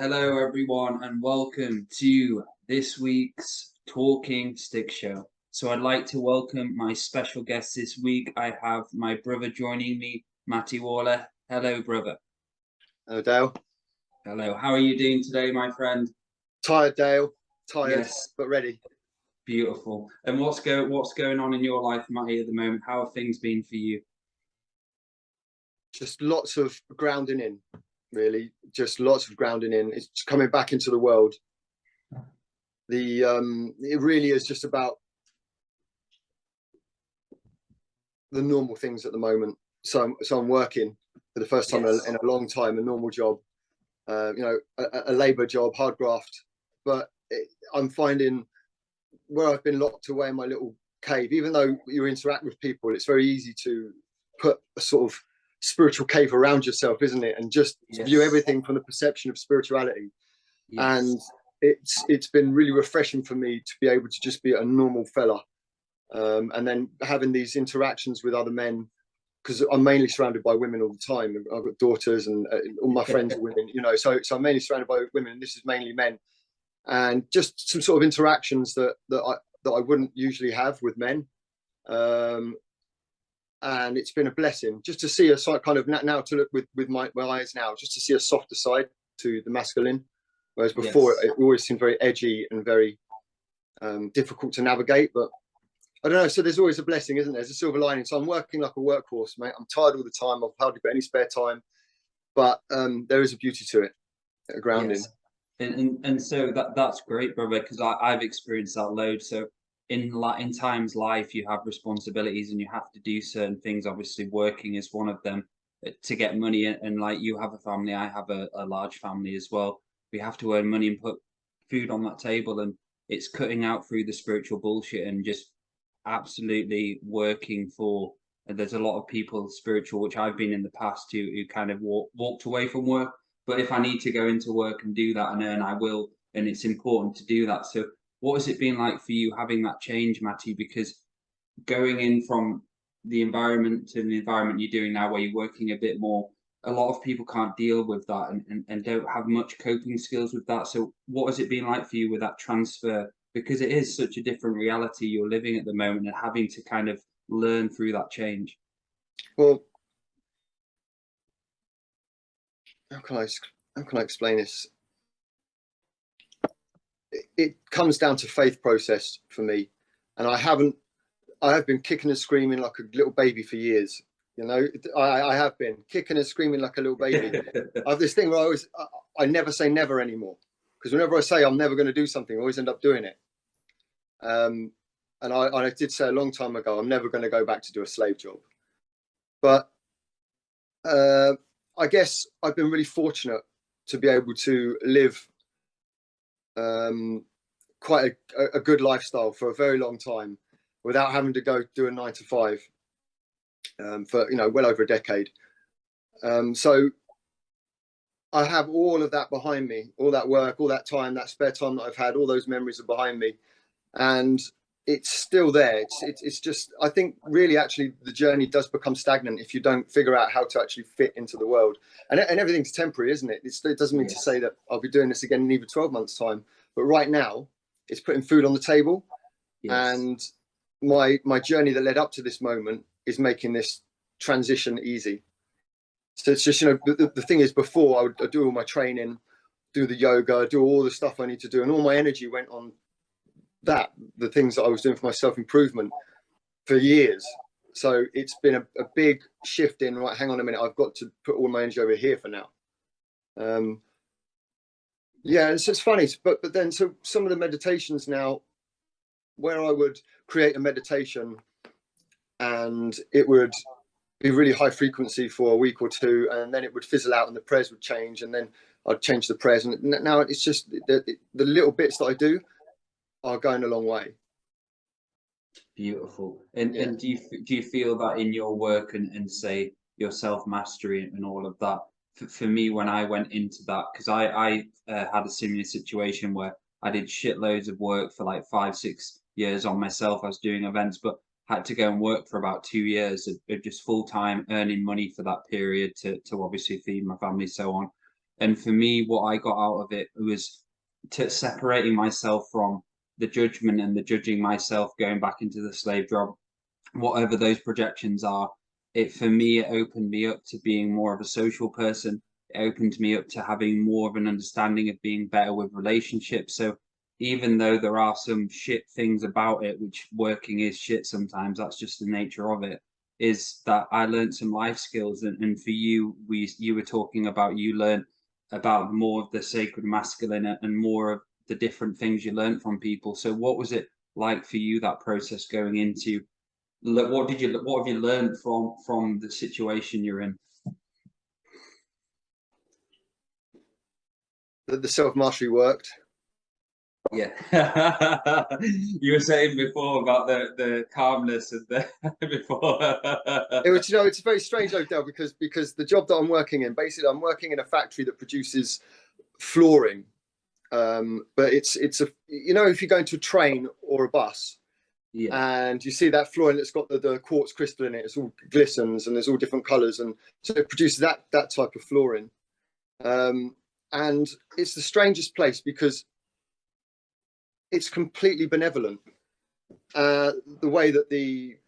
hello everyone, and welcome to this week's Talking Stick Show. So I'd like to welcome my special guest this week. I have my brother joining me, Maty Waller. Hello, brother. Hello, Dale. Hello. How are you doing today, my friend? Tired, Dale. Tired, yes, but ready. Beautiful. And what's going on in your life, Maty, at the moment? How have things been for you? Just lots of grounding in, really. Just lots of grounding in. It's coming back into the world. It really is just about the normal things at the moment. So I'm working for the first time in a long time, a normal job. A labour job, hard graft. But I'm finding where I've been locked away in my little cave, even though you interact with people, it's very easy to put a sort of spiritual cave around yourself, isn't it? And just view everything from the perception of spirituality. And it's been really refreshing for me to be able to just be a normal fella, and then having these interactions with other men, because I'm mainly surrounded by women all the time. I've got daughters and all my friends are women, so I'm mainly surrounded by women, and this is mainly men, and just some sort of interactions that I wouldn't usually have with men. And it's been a blessing just to see a side, kind of now to look with my eyes now, just to see a softer side to the masculine, whereas before it always seemed very edgy and very difficult to navigate. But I don't know, so there's always a blessing, isn't there? There's a silver lining. So I'm working like a workhorse, mate. I'm tired all the time. I've hardly got any spare time, but there is a beauty to it, a grounding. And so that's great, brother, because I've experienced that load. So in times life, you have responsibilities and you have to do certain things. Obviously, working is one of them, to get money. And like, you have a family, I have a large family as well. We have to earn money and put food on that table, and it's cutting out through the spiritual bullshit and just absolutely working for. And there's a lot of people spiritual, which I've been in the past too, who kind of walked away from work. But if I need to go into work and do that and earn, I will. And it's important to do that. So what has it been like for you having that change, Maty? Because going in from the environment to the environment you're doing now, where you're working a bit more, a lot of people can't deal with that and don't have much coping skills with that. So what has it been like for you with that transfer? Because it is such a different reality you're living at the moment, and having to kind of learn through that change. Well, how can I explain this? It comes down to faith process for me, and I have been kicking and screaming like a little baby for years. I have been kicking and screaming like a little baby. I have this thing where I never say never anymore, because whenever I say I'm never going to do something, I always end up doing it. And I did say a long time ago, I'm never going to go back to do a slave job. But I guess I've been really fortunate to be able to live quite a good lifestyle for a very long time without having to go do a 9 to 5 for well over a decade. So I have all of that behind me, all that work, all that time, that spare time that I've had, all those memories are behind me, and it's still there. It's just, I think really actually the journey does become stagnant if you don't figure out how to actually fit into the world. And everything's temporary, isn't it? It doesn't mean to say that I'll be doing this again in even 12 months time, but right now it's putting food on the table. And my journey that led up to this moment is making this transition easy. So it's just, the thing is, before I'd do all my training, do the yoga, do all the stuff I need to do, and all my energy went on the things that I was doing for my self-improvement for years. So it's been a big shift in, right, hang on a minute, I've got to put all my energy over here for now. It's funny, but then, so some of the meditations now, where I would create a meditation and it would be really high frequency for a week or two, and then it would fizzle out and the prayers would change, and then I'd change the prayers, and now it's just the little bits that I do are going a long way. Beautiful. And do you feel that in your work and say your self-mastery and all of that? For me, when I went into that, because I had a similar situation where I did shitloads of work for like 5-6 years on myself. I was doing events, but had to go and work for about 2 years of just full-time, earning money for that period to obviously feed my family, so on. And for me, what I got out of it was to separating myself from the judgment and the judging myself, going back into the slave job, whatever those projections are. It, for me, it opened me up to being more of a social person. It opened me up to having more of an understanding of being better with relationships. So even though there are some shit things about it, which working is shit sometimes, that's just the nature of it, is that I learned some life skills. And for you, you were talking about, you learned about more of the sacred masculine and more of the different things you learned from people. So what was it like for you, that process going into, what have you learned from the situation you're in? That the self-mastery worked. Yeah. You were saying before about the calmness of the before. It was, you know, it's very strange though, Dale, because the job that I'm working in, basically I'm working in a factory that produces flooring. But it's a, you know, if you're going to a train or a bus, Yeah. and you see that flooring that's got the quartz crystal in it, it's all glistens and there's all different colors, and so it produces that type of flooring. And it's the strangest place because it's completely benevolent. The way that the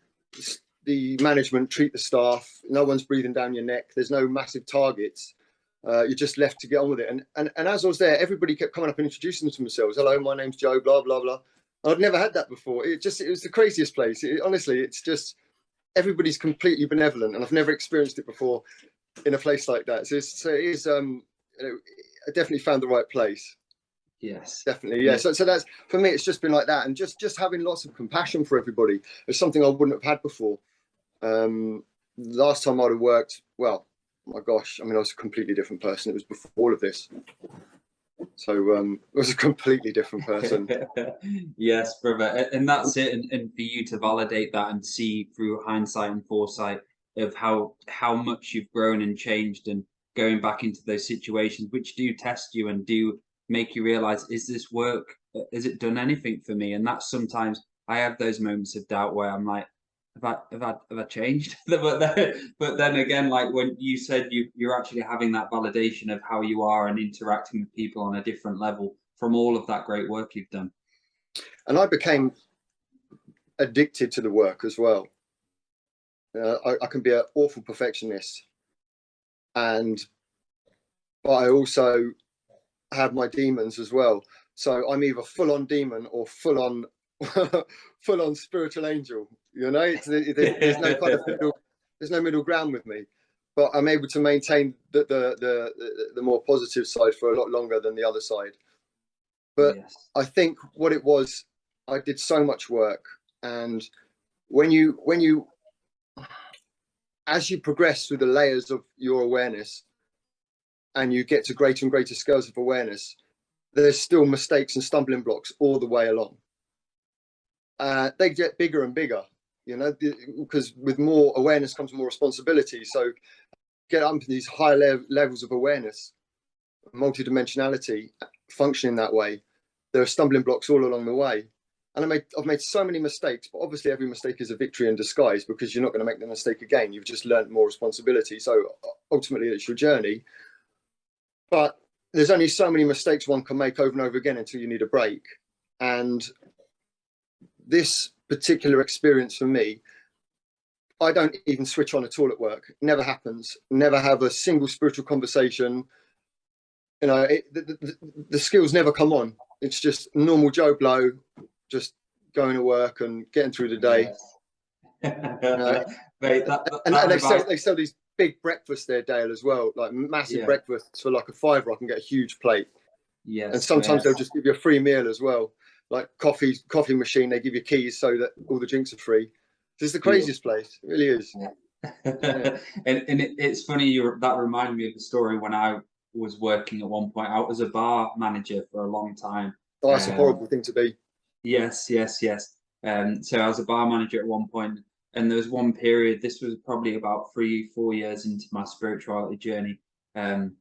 management treat the staff, no one's breathing down your neck, there's no massive targets. You're just left to get on with it. And as I was there, everybody kept coming up and introducing themselves. Hello, my name's Joe, blah, blah, blah. I'd never had that before. It was the craziest place. Honestly, it's just, everybody's completely benevolent, and I've never experienced it before in a place like that. So it is, you know, I definitely found the right place. Yes. Definitely, yeah. So that's, for me, it's just been like that, and just having lots of compassion for everybody is something I wouldn't have had before. Last time I'd have worked, well, my gosh, I mean, I was a completely different person. It was before all of this. So it was a completely different person. Yes, brother. And that's it. And for you to validate that and see through hindsight and foresight of how much you've grown and changed, and going back into those situations which do test you and do make you realize, is this work? Has it done anything for me? And that's, sometimes I have those moments of doubt where I'm like, have I changed? But then again, like when you said you're actually having that validation of how you are and interacting with people on a different level from all of that great work you've done. And I became addicted to the work as well. I can be an awful perfectionist, but I also have my demons as well. So I'm either full on demon or full on spiritual angel. You know, there's no kind of there's no middle ground with me. But I'm able to maintain the more positive side for a lot longer than the other side. But yes. I think what it was, I did so much work, and when you as you progress through the layers of your awareness and you get to greater and greater scales of awareness, there's still mistakes and stumbling blocks all the way along. They get bigger and bigger, you know, because with more awareness comes more responsibility. So get up to these high levels of awareness, multidimensionality, functioning that way, there are stumbling blocks all along the way. And I've made so many mistakes, but obviously every mistake is a victory in disguise, because you're not going to make the mistake again. You've just learned more responsibility. So ultimately it's your journey. But there's only so many mistakes one can make over and over again until you need a break. And this particular experience for me, I don't even switch on at all at work. It never happens. Never have a single spiritual conversation. You know, the skills never come on. It's just normal Joe Blow, just going to work and getting through the day. Yes. Mate, and they sell these big breakfasts there, Dale, as well, like massive breakfasts for like £5. I can get a huge plate. Yes. And sometimes they'll just give you a free meal as well, like coffee machine. They give you keys so that all the drinks are free. This is the craziest place. It really is. Yeah. And it's funny, that reminded me of the story when I was working at one point. I was a bar manager for a long time. Oh, that's a horrible thing to be. Yes. So I was a bar manager at one point, and there was one period, this was probably about 3-4 years into my spirituality journey. And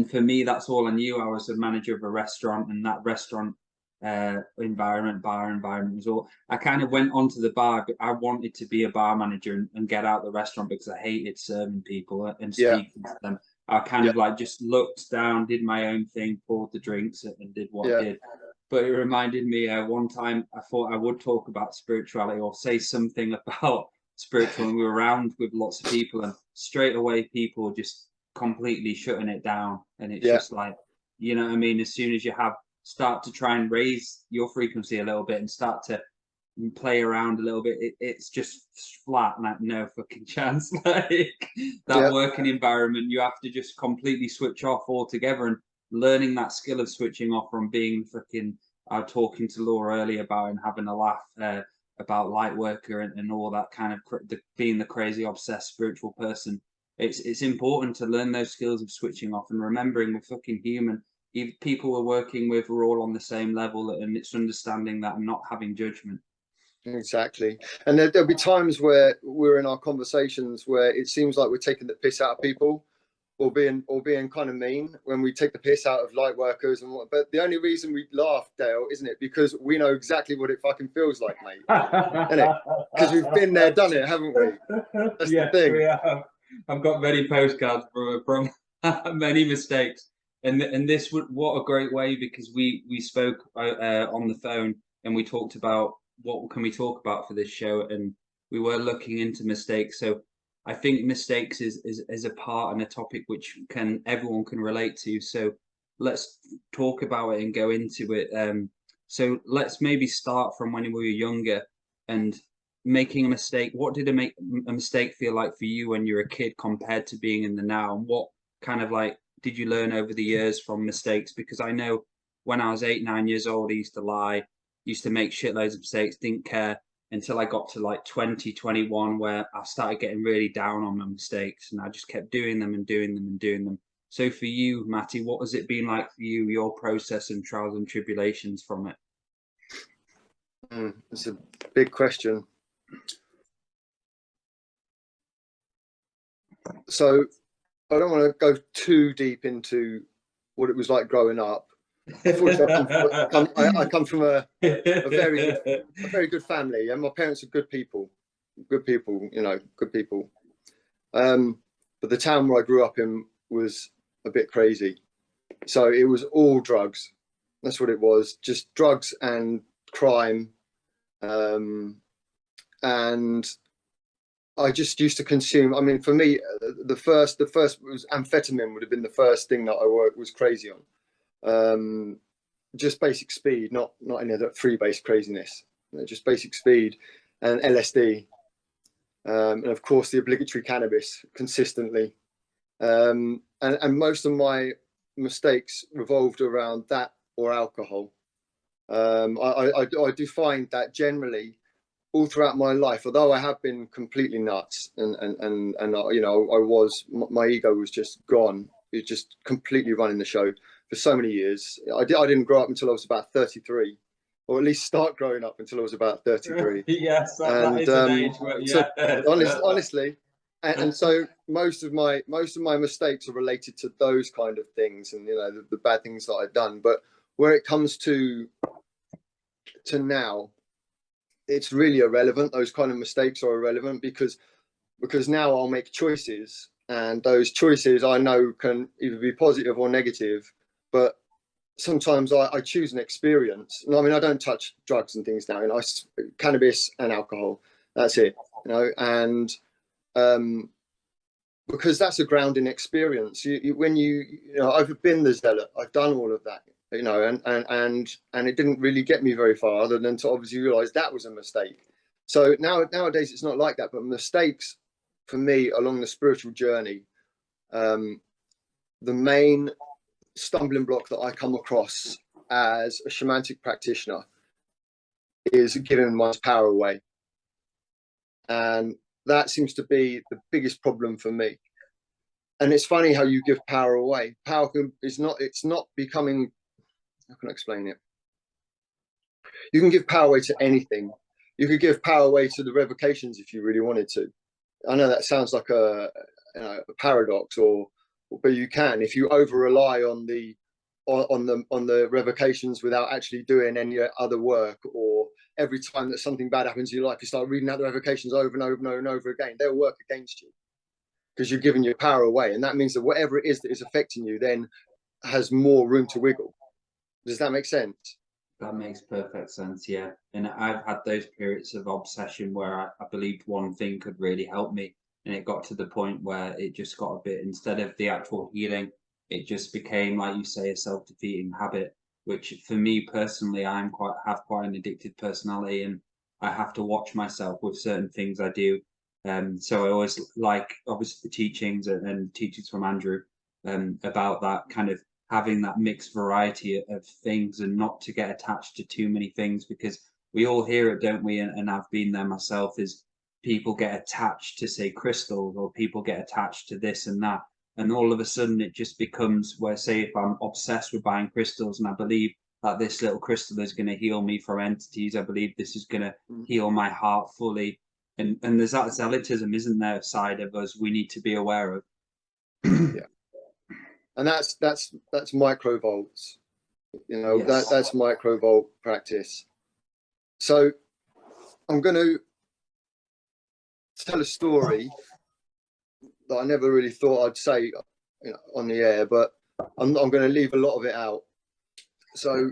for me, that's all I knew. I was a manager of a restaurant, and that restaurant bar environment was all. I kind of went onto the bar, but I wanted to be a bar manager and get out the restaurant, because I hated serving people and speaking to them. I kind Yeah. of like just looked down, did my own thing, poured the drinks and did what I Yeah. did. But it reminded me one time I thought I would talk about spirituality or say something about spiritual, and we were around with lots of people, and straight away people just completely shutting it down. And it's Yeah. just like, you know what I mean? As soon as you start to try and raise your frequency a little bit and start to play around a little bit, it's just flat, like no fucking chance. Like that Yeah. working environment, you have to just completely switch off altogether. And learning that skill of switching off from being fucking talking to Laura earlier about and having a laugh about light worker and all that kind of being the crazy obsessed spiritual person. It's important to learn those skills of switching off and remembering we're fucking human. If people we're working with are all on the same level, and it's understanding that and not having judgment. Exactly. And there'll be times where we're in our conversations where it seems like we're taking the piss out of people, or being kind of mean when we take the piss out of light workers and what. But the only reason we laugh, Dale, isn't it? Because we know exactly what it fucking feels like, mate. Isn't it? Because we've been there, done it, haven't we? That's Yes, the thing. we have. I've got many postcards from many mistakes, and this would, what a great way, because we spoke on the phone and we talked about what can we talk about for this show, and we were looking into mistakes. So I think mistakes is a part and a topic which everyone can relate to. So let's talk about it and go into it. So let's maybe start from when we were younger and making a mistake. What did a mistake feel like for you when you were a kid compared to being in the now? And what kind of like did you learn over the years from mistakes? Because I know when I was 8, 9 years old, I used to lie, used to make shitloads of mistakes, didn't care until I got to like 20, 21, where I started getting really down on my mistakes, and I just kept doing them and doing them and doing them. So for you, Maty, what has it been like for you, your process and trials and tribulations from it? It's a big question. So I don't want to go too deep into what it was like growing up. Unfortunately, I come from a very good family, and my parents are good people, good people. But the town where I grew up in was a bit crazy, so it was all drugs. That's what it was, just drugs and crime, and I just used to consume. I mean, for me, the first was amphetamine would have been the first thing that I was crazy on. Just basic speed, not any of that freebase craziness. Just basic speed and LSD, and of course the obligatory cannabis consistently. And most of my mistakes revolved around that or alcohol. I do find that generally all throughout my life, although I have been completely nuts and my ego was just gone. It just completely running the show for so many years. I didn't grow up until I was about 33, or at least start growing up until I was about 33. Yes, that is an age where, yeah. So honestly, and so most of my mistakes are related to those kind of things, and the bad things that I've done. But where it comes to now, it's really irrelevant. Those kind of mistakes are irrelevant because now I'll make choices, and those choices I know can either be positive or negative. But sometimes I choose an experience. And I mean, I don't touch drugs and things now. Cannabis and alcohol. That's it. And because that's a grounding experience. I've been the zealot. I've done all of that. And it didn't really get me very far, other than to obviously realize that was a mistake. So nowadays it's not like that. But mistakes for me along the spiritual journey, the main stumbling block that I come across as a shamanic practitioner is giving my power away, and that seems to be the biggest problem for me. And it's funny how you give power away. It's not becoming. How can I explain it? You can give power away to anything. You could give power away to the revocations if you really wanted to. I know that sounds like a paradox, but you can, if you over rely on the revocations without actually doing any other work, or every time that something bad happens in your life, you start reading out the revocations over and over and over and over again. They'll work against you. because you're giving your power away. And that means that whatever it is that is affecting you then has more room to wiggle. Does that make sense? That makes perfect sense, yeah. And I've had those periods of obsession where I believed one thing could really help me. And it got to the point where it just got a bit, instead of the actual healing, it just became, like you say, a self-defeating habit, which for me personally, have quite an addicted personality, and I have to watch myself with certain things I do. So I always like, obviously, the teachings and teachings from Andrew about that kind of having that mixed variety of things and not to get attached to too many things, because we all hear it, don't we? And I've been there myself, is people get attached to, say, crystals, or people get attached to this and that. And all of a sudden it just becomes where, say, if I'm obsessed with buying crystals and I believe that this little crystal is going to heal me from entities, I believe this is going to heal my heart fully. And there's that zealotism, isn't there, side of us we need to be aware of. Yeah. And that's microvolts, you know. Yes. That's microvolt practice. So I'm going to tell a story that I never really thought I'd say, you know, on the air, but I'm going to leave a lot of it out. So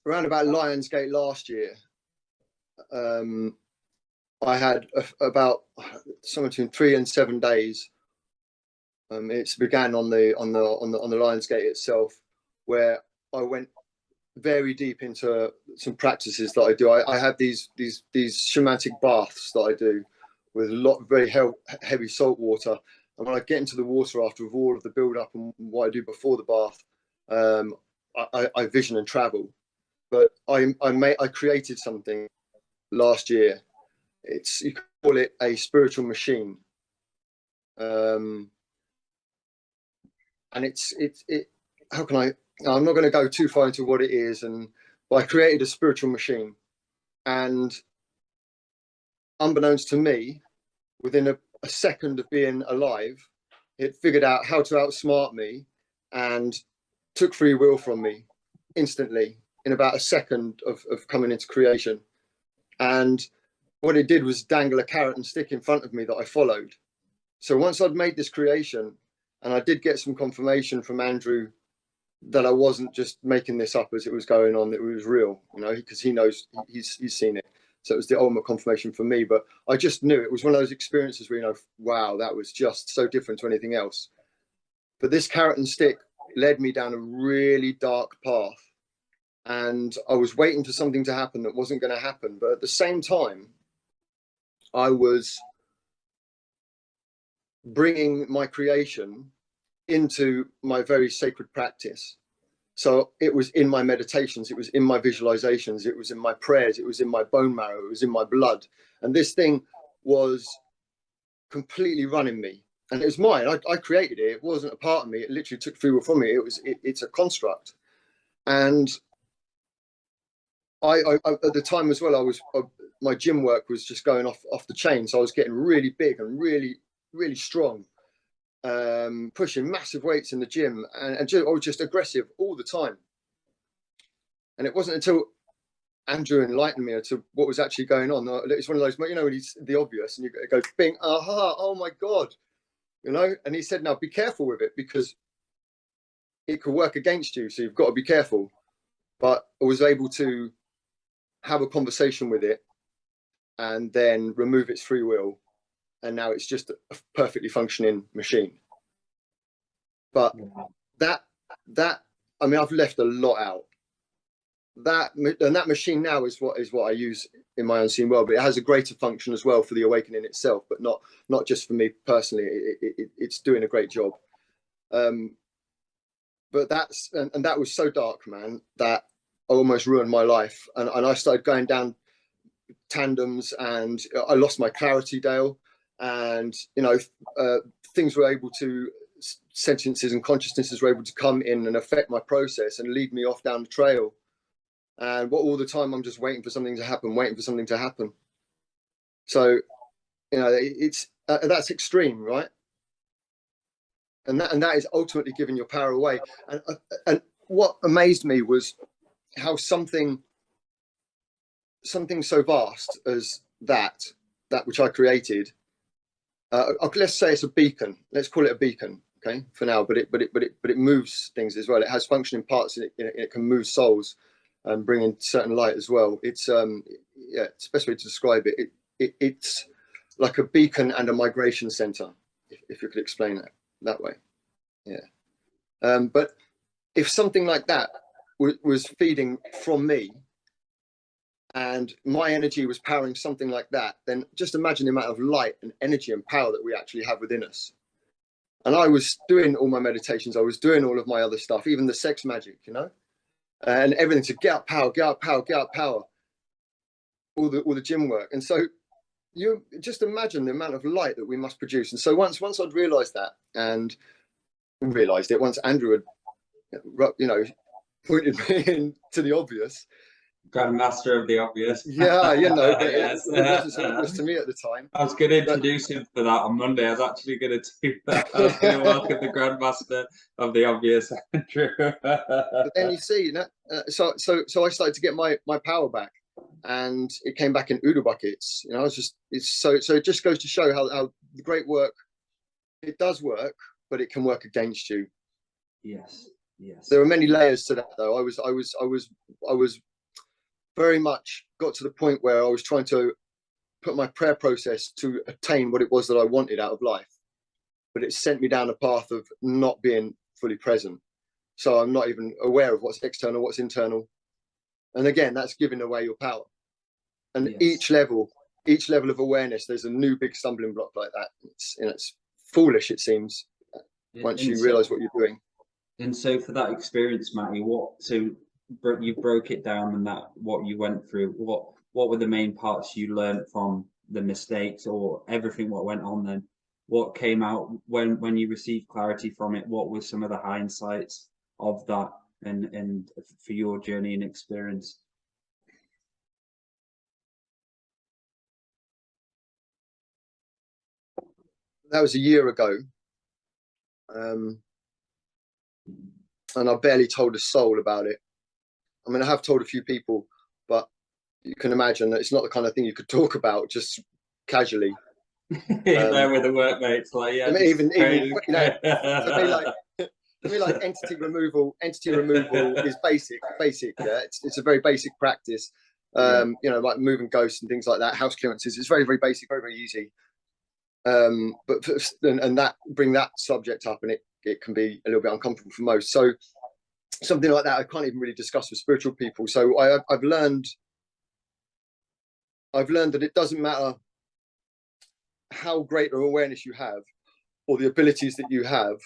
around about Lionsgate last year, I had about somewhere between 3 and 7 days. It began on the Lionsgate itself, where I went very deep into some practices that I do. I have these shamanic baths that I do with a lot of very heavy salt water. And when I get into the water after all of the build up and what I do before the bath, I vision and travel. But I created something last year. You can call it a spiritual machine. And how can I'm not going to go too far into what it is, but I created a spiritual machine, and unbeknownst to me, within a second of being alive, it figured out how to outsmart me and took free will from me instantly in about a second of coming into creation. And what it did was dangle a carrot and stick in front of me that I followed. So once I'd made this creation, and I did get some confirmation from Andrew that I wasn't just making this up as it was going on, that it was real, you know, because he knows, he's seen it. So it was the ultimate confirmation for me. But I just knew it was one of those experiences where, you know, wow, that was just so different to anything else. But this carrot and stick led me down a really dark path. And I was waiting for something to happen that wasn't going to happen. But at the same time, I was bringing my creation into my very sacred practice. So it was in my meditations, it was in my visualizations, it was in my prayers, it was in my bone marrow, it was in my blood. And this thing was completely running me. And it was mine. I created it. It wasn't a part of me. It literally took free will from me. It's a construct. And I at the time as well, my gym work was just going off the chain. So I was getting really big and really, really strong. Pushing massive weights in the gym, and I was just aggressive all the time. And it wasn't until Andrew enlightened me to what was actually going on. It's one of those, you know, when he's the obvious, and you go, bing, aha, oh my God, you know. And he said, now be careful with it, because it could work against you. So you've got to be careful. But I was able to have a conversation with it and then remove its free will. And now it's just a perfectly functioning machine. But that I mean, I've left a lot out. That machine now is what I use in my unseen world, but it has a greater function as well for the awakening itself, but not just for me personally. It's doing a great job. But that was so dark, man, that almost ruined my life. And I started going down tandems, and I lost my clarity, Dale. And, you know, things were able to, sentences and consciousnesses were able to come in and affect my process and lead me off down the trail. And all the time I'm just waiting for something to happen. So, you know, it's that's extreme, right? And that is ultimately giving your power away. And what amazed me was how something so vast as that which I created let's say it's a beacon. Let's call it a beacon, okay, for now. But it moves things as well. It has functioning parts, and it can move souls and bring in certain light as well. It's yeah, it's the best way to describe it. It's like a beacon and a migration center, if you could explain it that way. Yeah. But if something like that was feeding from me, and my energy was powering something like that, then just imagine the amount of light and energy and power that we actually have within us. And I was doing all my meditations, I was doing all of my other stuff, even the sex magic, you know, and everything to get out power, get out power, get out power, all the gym work. And so you just imagine the amount of light that we must produce. And so once I'd realized that, and realized it, once Andrew had, you know, pointed me into the obvious. Grandmaster of the obvious. Yeah, you know, but yes. it wasn't so obvious to me at the time. I was going to introduce him for that on Monday. I was actually going to do that. I was going to welcome the Grandmaster of the obvious, Andrew. But then you see, you know, so I started to get my power back, and it came back in Udo buckets. You know, so it just goes to show how the great work, it does work, but it can work against you. Yes. Yes. There are many layers to that, though. I was very much got to the point where I was trying to put my prayer process to attain what it was that I wanted out of life, but it sent me down a path of not being fully present. So I'm not even aware of what's external, what's internal. And again, that's giving away your power. And yes. each level of awareness, there's a new big stumbling block like that. It's, you know, it's foolish, it seems, once you realize what you're doing. And so for that experience, Maty, you broke it down, and that what you went through, what were the main parts you learned from the mistakes, or everything what went on then? What came out when you received clarity from it? What were some of the hindsights of that, and for your journey and experience? That was a year ago, and I barely told a soul about it. I mean, I have told a few people, but you can imagine that it's not the kind of thing you could talk about just casually. There with the workmates, like, yeah. I mean, even you know, for me, like entity removal is basic. Yeah, it's a very basic practice. You know, like moving ghosts and things like that, house clearances. It's very, very basic, very, very easy. But that bring that subject up, and it can be a little bit uncomfortable for most. So something like that I can't even really discuss with spiritual people. So I've learned that it doesn't matter how great an awareness you have or the abilities that you have,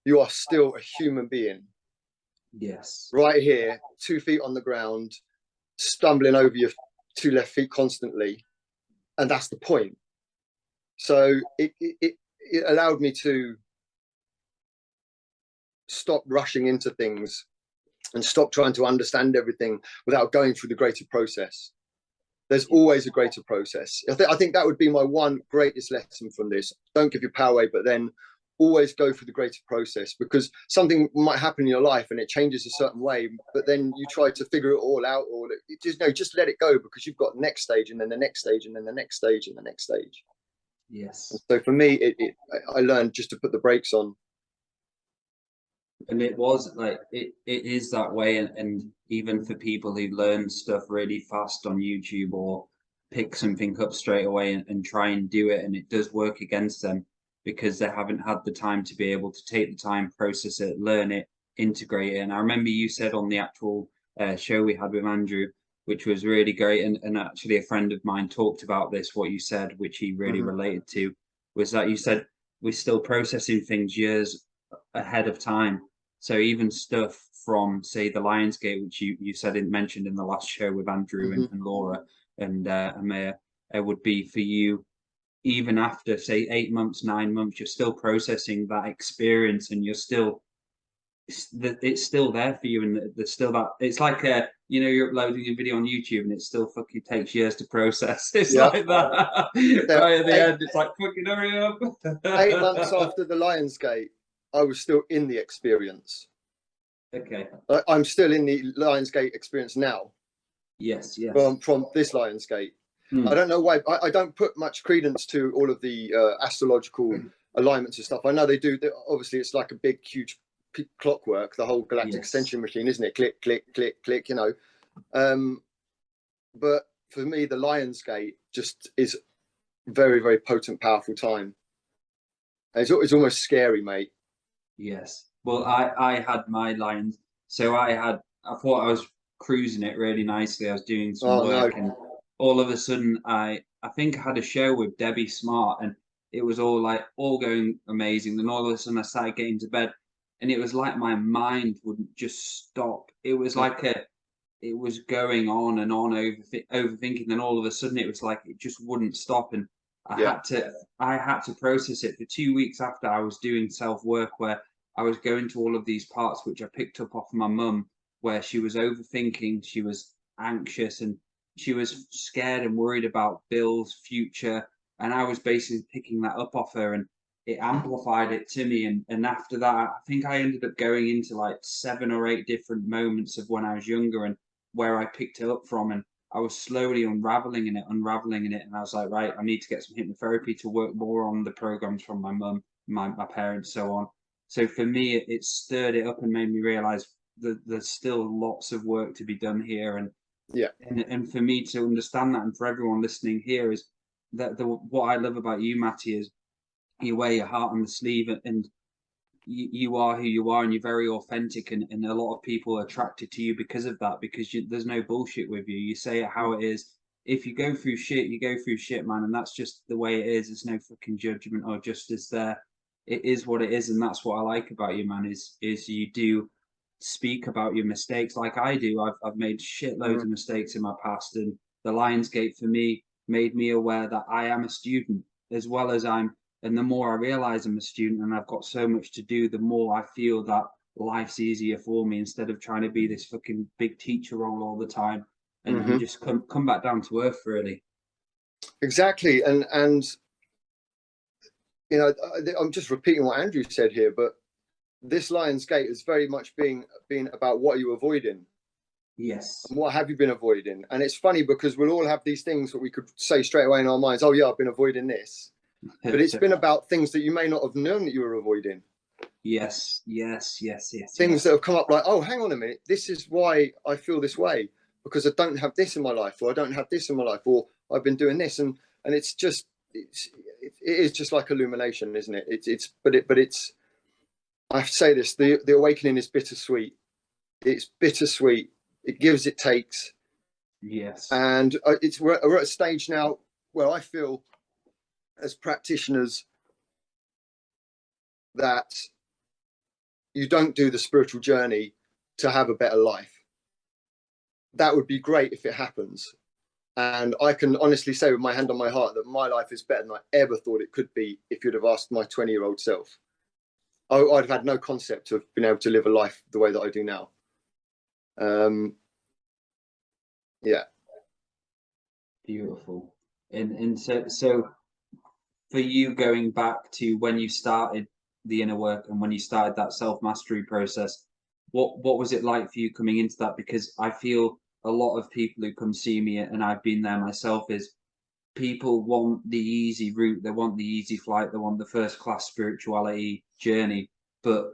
you are still a human being. Yes. Right here, 2 feet on the ground, stumbling over your 2 left feet constantly. And that's the point. So it allowed me to stop rushing into things and stop trying to understand everything without going through the greater process. There's always a greater process. I think that would be my one greatest lesson from this. Don't give your power away, but then always go through the greater process, because something might happen in your life and it changes a certain way, but then you try to figure it all out, or just let it go, because you've got next stage, and then the next stage, and then the next stage, and the next stage. Yes. And so for me, I learned just to put the brakes on. And it was like it is that way, and even for people who learn stuff really fast on YouTube, or pick something up straight away and try and do it, and it does work against them because they haven't had the time to be able to take the time, process it, learn it, integrate it. And I remember you said on the actual show we had with Andrew, which was really great, and actually a friend of mine talked about this, what you said, which he really related to, was that you said we're still processing things years ahead of time. So even stuff from, say, the Lionsgate, which you said mentioned in the last show with Andrew and Laura and Amir, it would be for you, even after, say, 8 months, 9 months, you're still processing that experience, and it's still there for you, and there's still that. It's like you know, you're uploading a video on YouTube and it still fucking takes years to process. It's like that. Right at the end, it's like, fucking hurry up. 8 months after the Lionsgate, I was still in the experience. Okay. I'm still in the Lionsgate experience now. Yes, yes. From this Lionsgate. I don't know why. I don't put much credence to all of the astrological alignments and stuff. I know they do. Obviously, it's like a big, huge clockwork, the whole galactic extension machine, isn't it? Click, click, click, click, you know. But for me, the Lion's Gate just is very, very potent, powerful time. It's almost scary, mate. Yes. Well, I had my lines. So I thought I was cruising it really nicely. I was doing some work, and all of a sudden I think I had a show with Debbie Smart, and it was all going amazing. Then all of a sudden I started getting to bed, and it was like my mind wouldn't just stop. It was like it was going on and on, overthinking. Then all of a sudden it was like it just wouldn't stop, and I had to process it for 2 weeks after I was doing self work, where I was going to all of these parts which I picked up off my mum, where she was overthinking, she was anxious, and she was scared and worried about Bill's future, and I was basically picking that up off her, and it amplified it to me. And after that, I think I ended up going into like 7 or 8 different moments of when I was younger and where I picked it up from, and I was slowly unraveling in it, and I was like, right, I need to get some hypnotherapy to work more on the programs from my mum, my parents, so on. So for me, it stirred it up and made me realize that there's still lots of work to be done here. And for me to understand that, and for everyone listening here, is that what I love about you, Maty, is you wear your heart on the sleeve, and you are who you are, and you're very authentic, and a lot of people are attracted to you because of that, because there's no bullshit with you. You say it how it is. If you go through shit, you go through shit, man, and that's just the way it is. There's no fucking judgment or justice there. It is what it is, and that's what I like about you, man, is you do speak about your mistakes like I do. I've made shitloads of mistakes in my past, and the Lionsgate for me made me aware that I am a student as well as and the more I realize I'm a student and I've got so much to do, the more I feel that life's easier for me, instead of trying to be this fucking big teacher role all the time, and just come back down to earth, really. Exactly. And you know, I'm just repeating what Andrew said here, but this Lion's Gate is very much being about what are you avoiding. Yes. And what have you been avoiding? And it's funny because we'll all have these things that we could say straight away in our minds, oh yeah, I've been avoiding this. But it's been about things that you may not have known that you were avoiding. Yes. Things that have come up like, oh, hang on a minute, this is why I feel this way, because I don't have this in my life, or I don't have this in my life, or I've been doing this, and it's just it is just like illumination, isn't it? But it's I say this, the awakening is bittersweet. It's bittersweet. It gives, it takes. Yes. And we're at a stage now where I feel, as practitioners, that you don't do the spiritual journey to have a better life. That would be great if it happens. And I can honestly say with my hand on my heart that my life is better than I ever thought it could be if you'd have asked my 20-year-old self. I'd have had no concept of being able to live a life the way that I do now. Yeah. Beautiful. And so for you, going back to when you started the inner work and when you started that self-mastery process, what was it like for you coming into that? Because I feel a lot of people who come see me, and I've been there myself, is people want the easy route, they want the easy flight, they want the first class spirituality journey. But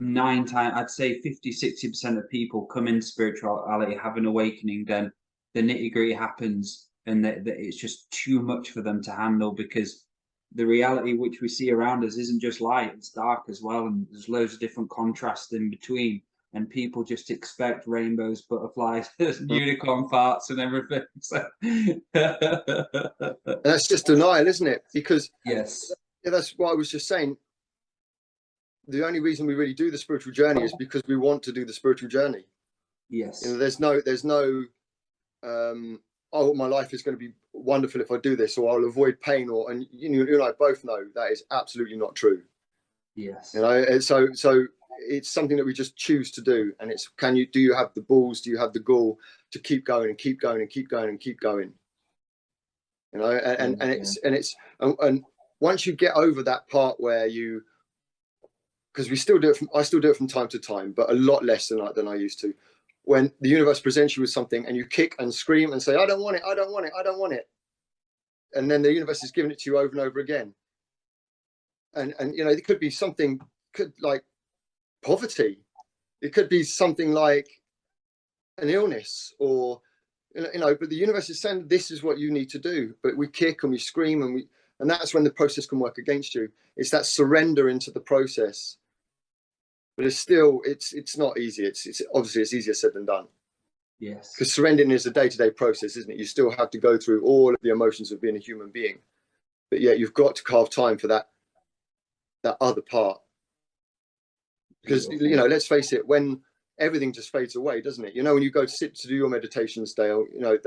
I'd say 50-60% of people come into spirituality, have an awakening, then the nitty-gritty happens, and that it's just too much for them to handle, because the reality which we see around us isn't just light, it's dark as well, and there's loads of different contrasts in between, and people just expect rainbows, butterflies, unicorn farts and everything. So that's just denial, isn't it? Because yes, that's what I was just saying. The only reason we really do the spiritual journey is because we want to do the spiritual journey. Yes. You know, there's no oh, my life is going to be wonderful if I do this, or I'll avoid pain, and you and I both know that is absolutely not true. Yes. You know, so it's something that we just choose to do, and it's, do you have the balls, do you have the gall to keep going and keep going and keep going and keep going? You know, and once you get over that part where because I still do it from time to time, but a lot less than I used to. When the universe presents you with something and you kick and scream and say, I don't want it, I don't want it, I don't want it. and then the universe is giving it to you over and over again. And you know, it could be something, like poverty. It could be something like an illness, or you know, but the universe is saying this is what you need to do. But we kick and we scream, and that's when the process can work against you. It's that surrender into the process. But it's still, it's not easy. It's obviously it's easier said than done. Yes. Because surrendering is a day-to-day process, isn't it? You still have to go through all of the emotions of being a human being, but yet you've got to carve time for that other part. Because you know, let's face it, when everything just fades away, doesn't it? You know, when you go to sit to do your meditations, Dale, you know,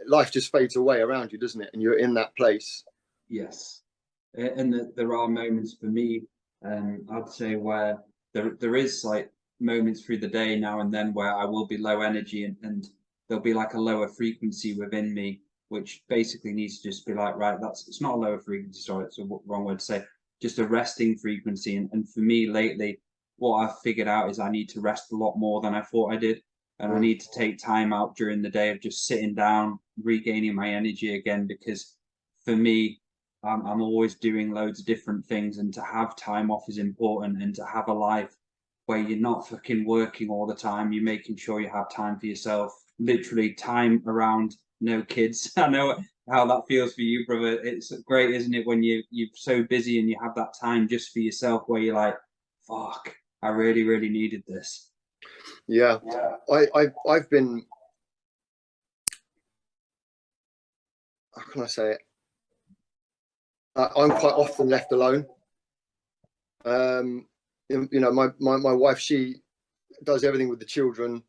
life just fades away around you, doesn't it? And you're in that place. Yes, and there are moments for me, I'd say, where there is like moments through the day now and then where I will be low energy, and there'll be like a lower frequency within me, which basically needs to just be like, right, it's not a lower frequency, sorry, it's a wrong word to say, just a resting frequency. And for me lately, what I've figured out is I need to rest a lot more than I thought I did. And I need to take time out during the day of just sitting down, regaining my energy again, because for me, I'm always doing loads of different things, and to have time off is important, and to have a life where you're not fucking working all the time, you're making sure you have time for yourself, literally time around no kids. I know how that feels for you, brother. It's great, isn't it, when you're so busy and you have that time just for yourself where you're like, fuck, I really, really needed this. Yeah. I've been, how can I say it? I'm quite often left alone. You know, my wife, she does everything with the children.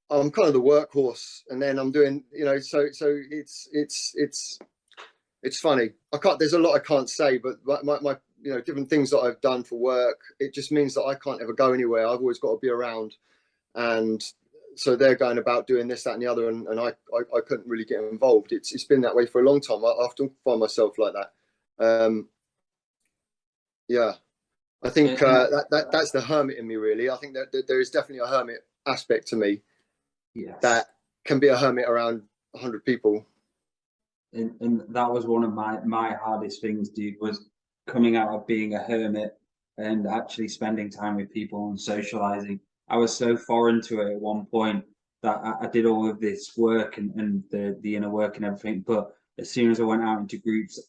I'm kind of the workhorse, and then I'm doing, you know, so it's funny. I can't. There's a lot I can't say, but my you know, different things that I've done for work. It just means that I can't ever go anywhere. I've always got to be around, and so they're going about doing this, that, and the other, and I couldn't really get involved. It's been that way for a long time. I often find myself like that. Yeah, I think that's the hermit in me, really. I think that there is definitely a hermit aspect to me. Yes. That can be a hermit around 100 people. And that was one of my hardest things, dude, was coming out of being a hermit and actually spending time with people and socializing. I was so foreign to it at one point that I did all of this work and the inner work and everything. But as soon as I went out into groups,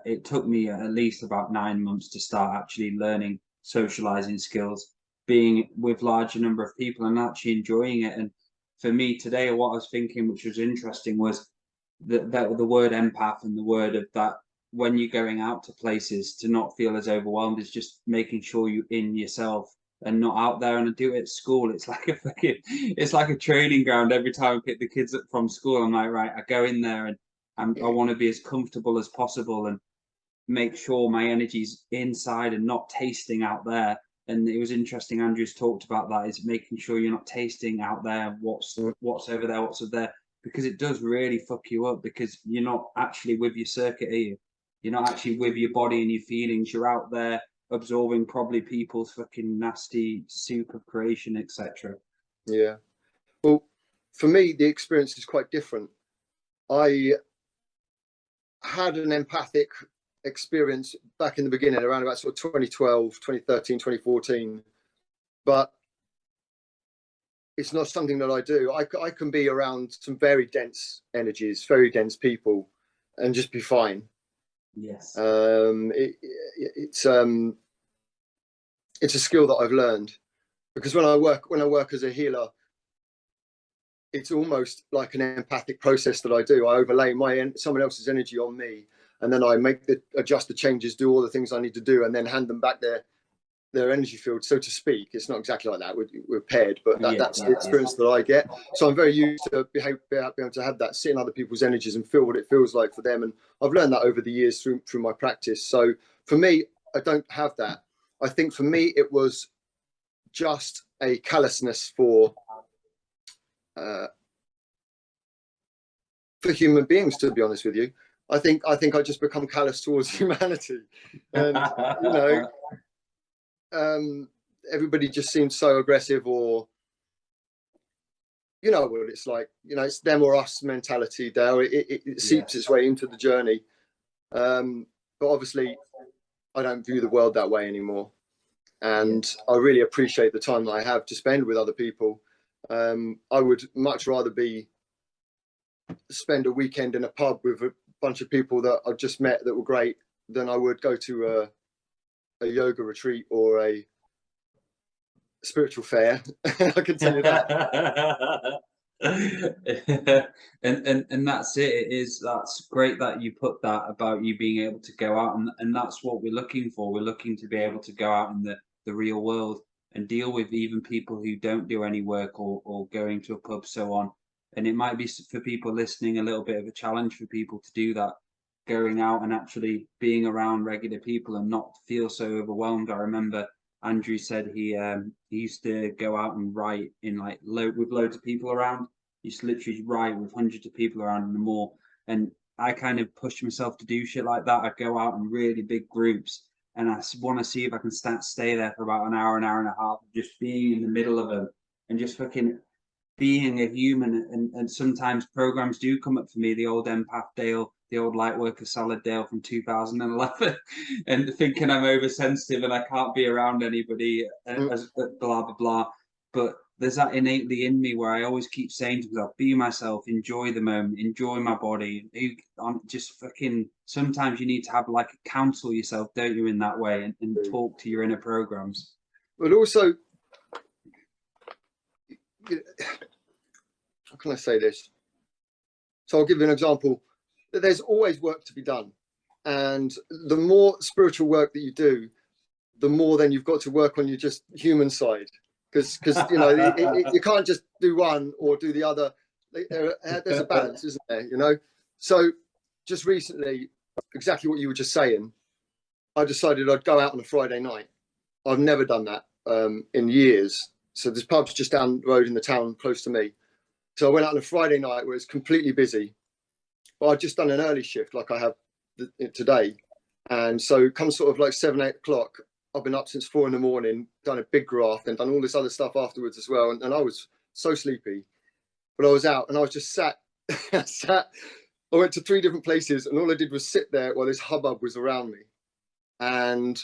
it took me at least about 9 months to start actually learning socializing skills, being with larger number of people and actually enjoying it. And for me today, what I was thinking, which was interesting, was the word empath, and the word of that when you're going out to places, to not feel as overwhelmed, is just making sure you're in yourself and not out there. And I do it at school. It's like it's like a training ground. Every time I pick the kids up from school, I'm like, right, I go in there and I want to be as comfortable as possible and make sure my energy's inside and not tasting out there. And it was interesting, Andrew's talked about that, is making sure you're not tasting out there what's over there, what's over there, because it does really fuck you up, because you're not actually with your circuit, are you? You're not actually with your body and your feelings. You're out there absorbing probably people's fucking nasty soup of creation, etc. Yeah. Well, for me, the experience is quite different. I had an empathic experience back in the beginning, around about sort of 2012, 2013, 2014. But it's not something that I do. I can be around some very dense energies, very dense people, and just be fine. Yes. It's a skill that I've learned, because when I work as a healer, it's almost like an empathic process that I do. I overlay someone else's energy on me, and then I adjust the changes, do all the things I need to do, and then hand them back their energy field, so to speak. It's not exactly like that. We're paired, but that's the experience that I get. So I'm very used to being able to have that, sit in other people's energies and feel what it feels like for them. And I've learned that over the years through my practice. So for me, I don't have that. I think for me, it was just a callousness for human beings, to be honest with you. I think I just become callous towards humanity, and you know, everybody just seems so aggressive, or you know what it's like. You know, it's them or us mentality, Dale. It seeps its Yes. way into the journey. But obviously, I don't view the world that way anymore. And Yes. I really appreciate the time that I have to spend with other people. I would much rather spend a weekend in a pub with a bunch of people that I've just met that were great than I would go to a yoga retreat or a spiritual fair. I can tell you that. And that's it. That's great that you put that about you being able to go out, and that's what we're looking for. We're looking to be able to go out in the real world and deal with even people who don't do any work or going to a pub, so on. And it might be for people listening a little bit of a challenge for people to do that, going out and actually being around regular people and not feel so overwhelmed. I remember Andrew said he used to go out and write in like with loads of people around. He used to literally write with hundreds of people around in the mall. And I kind of pushed myself to do shit like that. I'd go out in really big groups and I want to see if I can stay there for about an hour and a half, just being in the middle of them and just fucking being a human. And sometimes programs do come up for me, the old empath Dale, the old light worker salad Dale from 2011, and thinking I'm oversensitive and I can't be around anybody, Mm. as blah blah blah. But there's that innately in me where I always keep saying to myself, be myself, enjoy the moment, enjoy my body. I'm just fucking, sometimes you need to have like counsel yourself, don't you, in that way, and talk to your inner programs. But also, how can I say this? So I'll give you an example. There's always work to be done. And the more spiritual work that you do, the more then you've got to work on your just human side. Because you know, you can't just do one or do the other. There's a balance, isn't there? You know? So just recently, exactly what you were just saying, I decided I'd go out on a Friday night. I've never done that in years. So there's pubs just down the road in the town close to me. So I went out on a Friday night where it's completely busy, but I'd just done an early shift like I have today. And so come sort of like 7, 8 o'clock, I've been up since 4 in the morning, done a big graft and done all this other stuff afterwards as well. And I was so sleepy, but I was out and I was just sat, I went to 3 different places and all I did was sit there while this hubbub was around me. And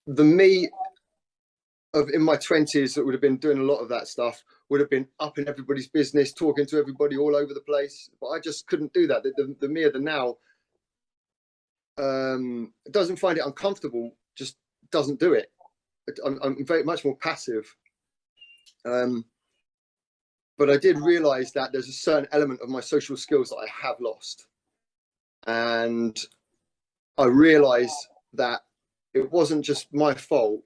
the me of in my 20s that would have been doing a lot of that stuff would have been up in everybody's business, talking to everybody all over the place. But I just couldn't do that. The me of the now doesn't find it uncomfortable, just doesn't do it. I'm very much more passive. But I did realize that there's a certain element of my social skills that I have lost. And I realized that it wasn't just my fault.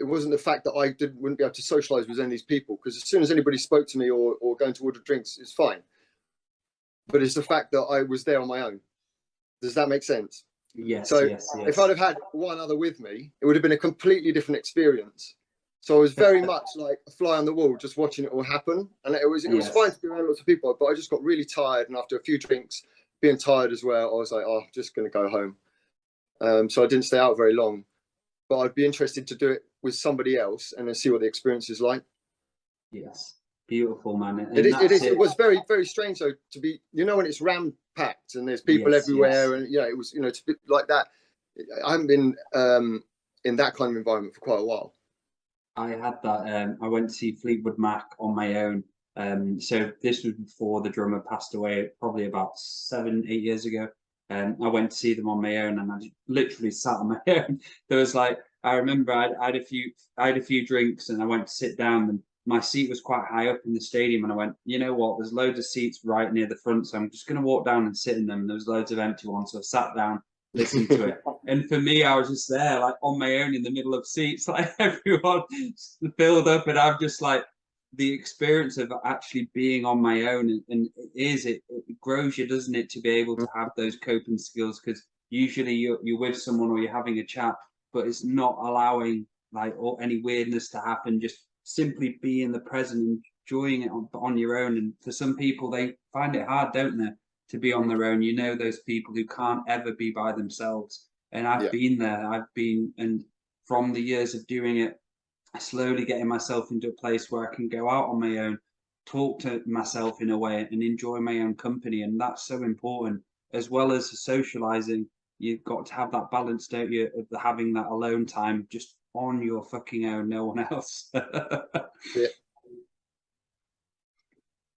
It wasn't the fact that wouldn't be able to socialize with any of these people, because as soon as anybody spoke to me or going to order drinks, it's fine. But it's the fact that I was there on my own. Does that make sense? Yes, So yes, yes. if I'd have had one other with me, it would have been a completely different experience. So I was very much like a fly on the wall, just watching it all happen. And it was fine to be around lots of people, but I just got really tired. And after a few drinks, being tired as well, I was like, oh, I'm just going to go home. So I didn't stay out very long. But I'd be interested to do it with somebody else and then see what the experience is like. Yes, beautiful, man. And It was very, very strange though to be, you know, when it's ram packed and there's people everywhere, and it was, to be like that. I haven't been in that kind of environment for quite a while. I had that. I went to see Fleetwood Mac on my own. So this was before the drummer passed away, probably about 7, 8 years ago. I went to see them on my own, and I literally sat on my own. There was like, I remember I had a few drinks, and I went to sit down, and my seat was quite high up in the stadium, and I went, you know what? There's loads of seats right near the front, so I'm just going to walk down and sit in them. There was loads of empty ones, so I sat down, listened to it. And for me, I was just there, like on my own in the middle of seats, like everyone filled up, and I'm just like, the experience of actually being on my own, and it grows you, doesn't it, to be able to have those coping skills, because usually you're with someone or you're having a chat, but it's not allowing like or any weirdness to happen, just simply be in the present, enjoying it on your own. And for some people, they find it hard, don't they, to be on their own. Those people who can't ever be by themselves, and I've been there. And from the years of doing it, slowly getting myself into a place where I can go out on my own, talk to myself in a way and enjoy my own company. And that's so important, as well as socializing. You've got to have that balance, don't you, of having that alone time just on your fucking own, no one else. Yeah.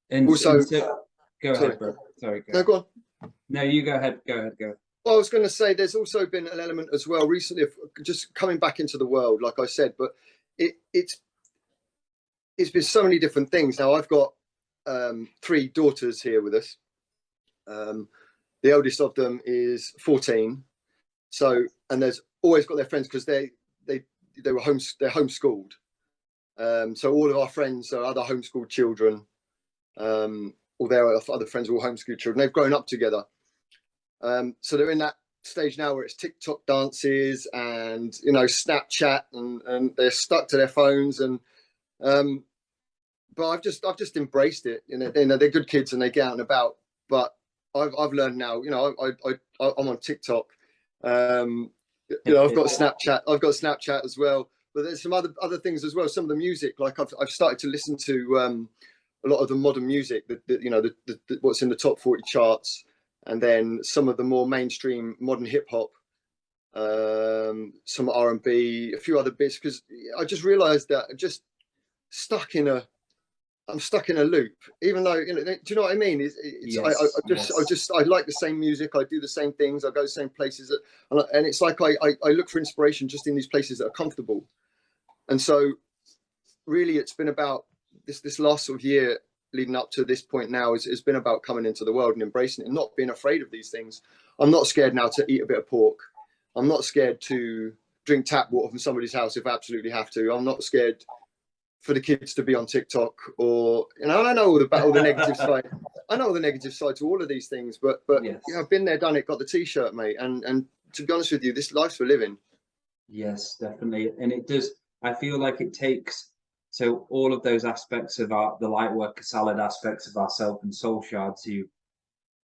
And Also, so, go sorry, ahead, bro. Sorry, no, go on. No, you go ahead. Go ahead. Go. Well, I was going to say there's also been an element as well recently of just coming back into the world, like I said, but it's been so many different things. Now I've got 3 daughters here with us. The eldest of them is 14. So, and there's always got their friends because they're homeschooled. So all of our friends are other homeschooled children. All their other friends are all homeschooled children. They've grown up together. So they're in that stage now where it's TikTok dances and Snapchat, and they're stuck to their phones. And but I've just embraced it. They're good kids and they get out and about. But I've learned now. I'm on TikTok. I've got Snapchat. I've got Snapchat as well. But there's some other things as well. Some of the music, like I've started to listen to a lot of the modern music, what's in the top 40 charts, and then some of the more mainstream modern hip hop, some R&B, a few other bits, because I just realised that I'm stuck in a loop. Even though, do you know what I mean? Yes, I like the same music, I do the same things, I go the same places, and it's like I look for inspiration just in these places that are comfortable. And so, really, it's been about this last sort of year leading up to this point now has been about coming into the world and embracing it and not being afraid of these things. I'm not scared now to eat a bit of pork. I'm not scared to drink tap water from somebody's house if I absolutely have to. I'm not scared for the kids to be on TikTok, or I know all the negative side. I know all the negative side to all of these things, but yes. I've been there, done it, got the t-shirt, mate. And to be honest with you, this life's for living. Yes, definitely. And it does, I feel like it takes, so all of those aspects of the light worker salad aspects of our self and soul shard, to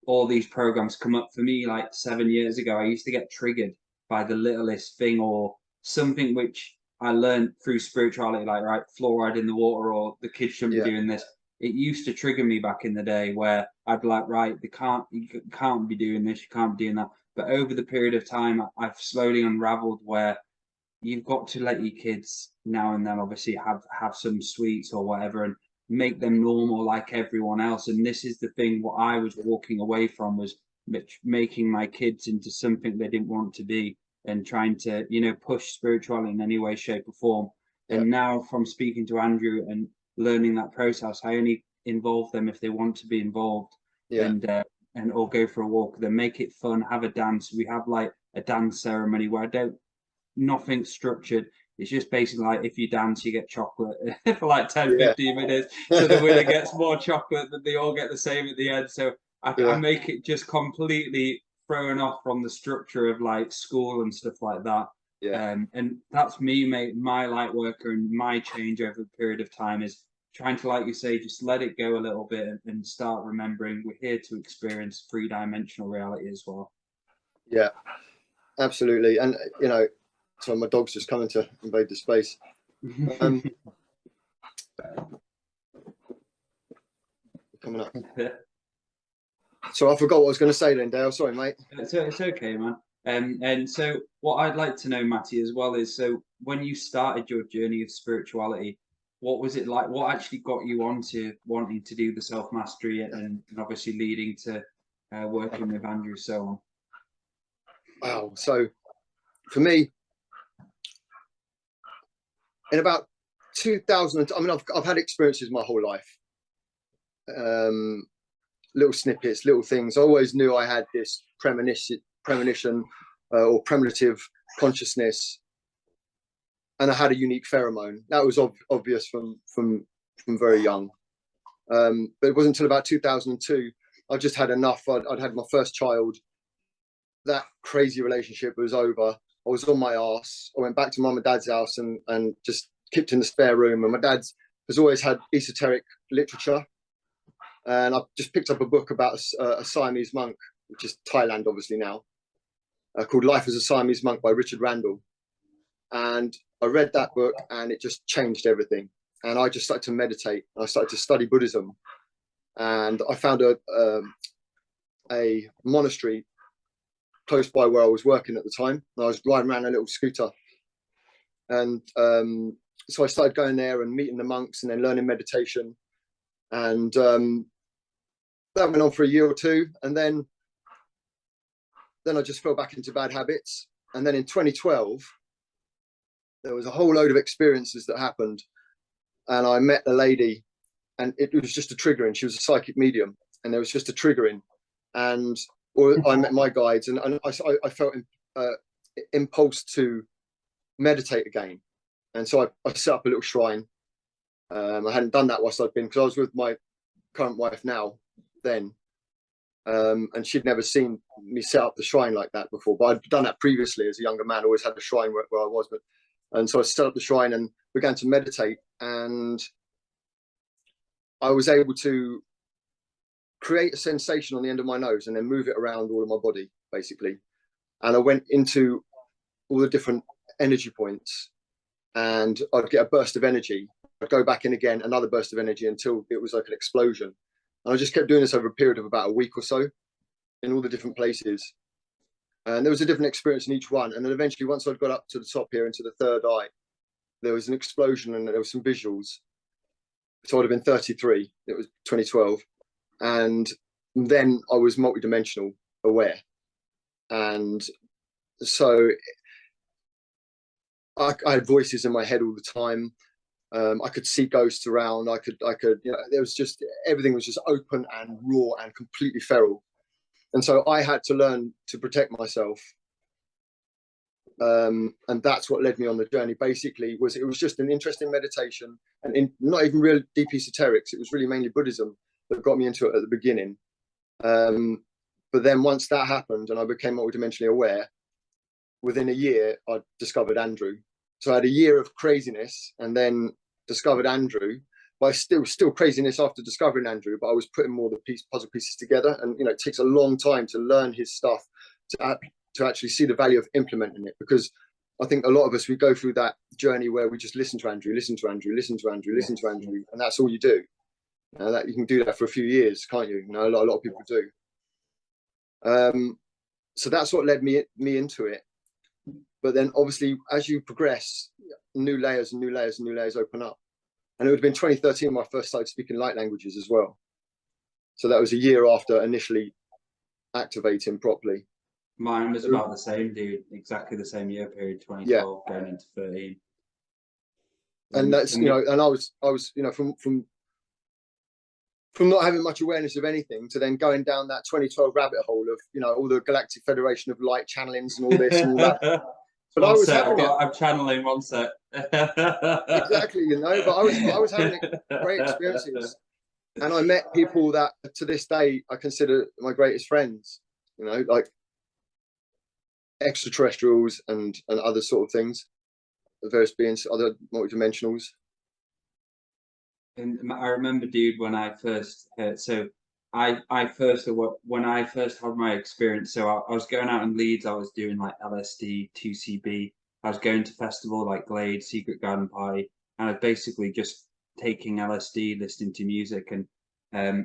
all these programs come up for me like 7 years ago. I used to get triggered by the littlest thing or something which I learned through spirituality, like, right, fluoride in the water, or the kids shouldn't be doing this. It used to trigger me back in the day where I'd be like, right, you can't be doing this, you can't be doing that. But over the period of time, I've slowly unraveled where you've got to let your kids now and then obviously have some sweets or whatever, and make them normal like everyone else. And this is the thing, what I was walking away from was making my kids into something they didn't want to be, and trying to push spirituality in any way, shape or form. And now, from speaking to Andrew and learning that process, I only involve them if they want to be involved. And or go for a walk, then make it fun, have a dance. We have like a dance ceremony where nothing structured. It's just basically like, if you dance, you get chocolate for like 10-15 minutes. So the winner gets more chocolate, that they all get the same at the end. So I make it just completely thrown off from the structure of like school and stuff like that. And that's me, mate. My light worker and my change over the period of time is trying to, like you say, just let it go a little bit and start remembering we're here to experience 3-dimensional reality as well. Yeah, absolutely. And so my dog's just coming to invade the space. Coming up. So I forgot what I was going to say then, Dale. Sorry, mate. It's okay, man. And so what I'd like to know, Maty, as well, is, so when you started your journey of spirituality, what was it like? What actually got you onto wanting to do the self-mastery and obviously leading to working with Andrew, so on? Wow. So for me, in about 2000, I mean, I've had experiences my whole life. Little snippets, little things. I always knew I had this premonition or premonitive consciousness, and I had a unique pheromone. That was obvious from very young. But it wasn't until about 2002 I just had enough. I'd had my first child. That crazy relationship was over. I was on my arse. I went back to mum and dad's house and just kicked in the spare room. And my dad has always had esoteric literature. And I just picked up a book about a Siamese monk, which is Thailand, obviously now, called Life as a Siamese Monk by Richard Randall. And I read that book and it just changed everything and I just started to meditate. I started to study Buddhism, and I found a monastery close by where I was working at the time. And I was riding around a little scooter, and so I started going there and meeting the monks, and then learning meditation, and that went on for a year or two, and then I just fell back into bad habits. And then in 2012, there was a whole load of experiences that happened, and I met a lady, and it was just a triggering. She was a psychic medium, and there was just a triggering, and I met my guides, and I felt impulse to meditate again, and so I set up a little shrine. I hadn't done that whilst I'd been, because I was with my current wife now then, and she'd never seen me set up the shrine like that before, but I'd done that previously as a younger man. Always had a shrine where I was, and so I set up the shrine and began to meditate, and I was able to create a sensation on the end of my nose and then move it around all of my body, basically. And I went into all the different energy points, and I'd get a burst of energy. I'd go back in again, another burst of energy, until it was like an explosion. And I just kept doing this over a period of about a week or so in all the different places. And there was a different experience in each one. And then eventually, once I'd got up to the top here into the third eye, there was an explosion and there was some visuals. So I'd have been 33. It was 2012. And then I was multidimensional aware. And so I had voices in my head all the time. I could see ghosts around. I could, there was just, everything was just open and raw and completely feral. And so I had to learn to protect myself. And that's what led me on the journey. Basically, it was just an interest in meditation, and not even real deep esoterics. It was really mainly Buddhism that got me into it at the beginning. But then once that happened and I became multidimensionally aware, within a year, I discovered Andrew. So I had a year of craziness and then discovered Andrew. But still craziness after discovering Andrew, but I was putting more of the puzzle pieces together. And, it takes a long time to learn his stuff, to actually see the value of implementing it. Because I think a lot of us, we go through that journey where we just listen to Andrew, listen to Andrew, listen to Andrew, listen to Andrew, and that's all you do. That you can do that for a few years, can't you? A lot of people do. So that's what led me into it. But then obviously, as you progress, new layers and new layers and new layers open up. And it would have been 2013 when I first started speaking light languages as well. So that was a year after initially activating properly. Mine was about the same, dude. Exactly the same year period, 2012 going into 13. And that's, and I was, from not having much awareness of anything to then going down that 2012 rabbit hole of, all the Galactic Federation of Light channelings and all this and all that. But I was having it. I'm channeling one set. Exactly, but I was having great experiences, and I met people that to this day I consider my greatest friends. Like extraterrestrials and other sort of things, various beings, other multidimensionals. And I remember, dude, when I first heard, when I first had my experience, so I was going out in Leeds, I was doing like LSD, 2CB, I was going to festival like Glade, Secret Garden Party, and I was basically just taking LSD, listening to music. And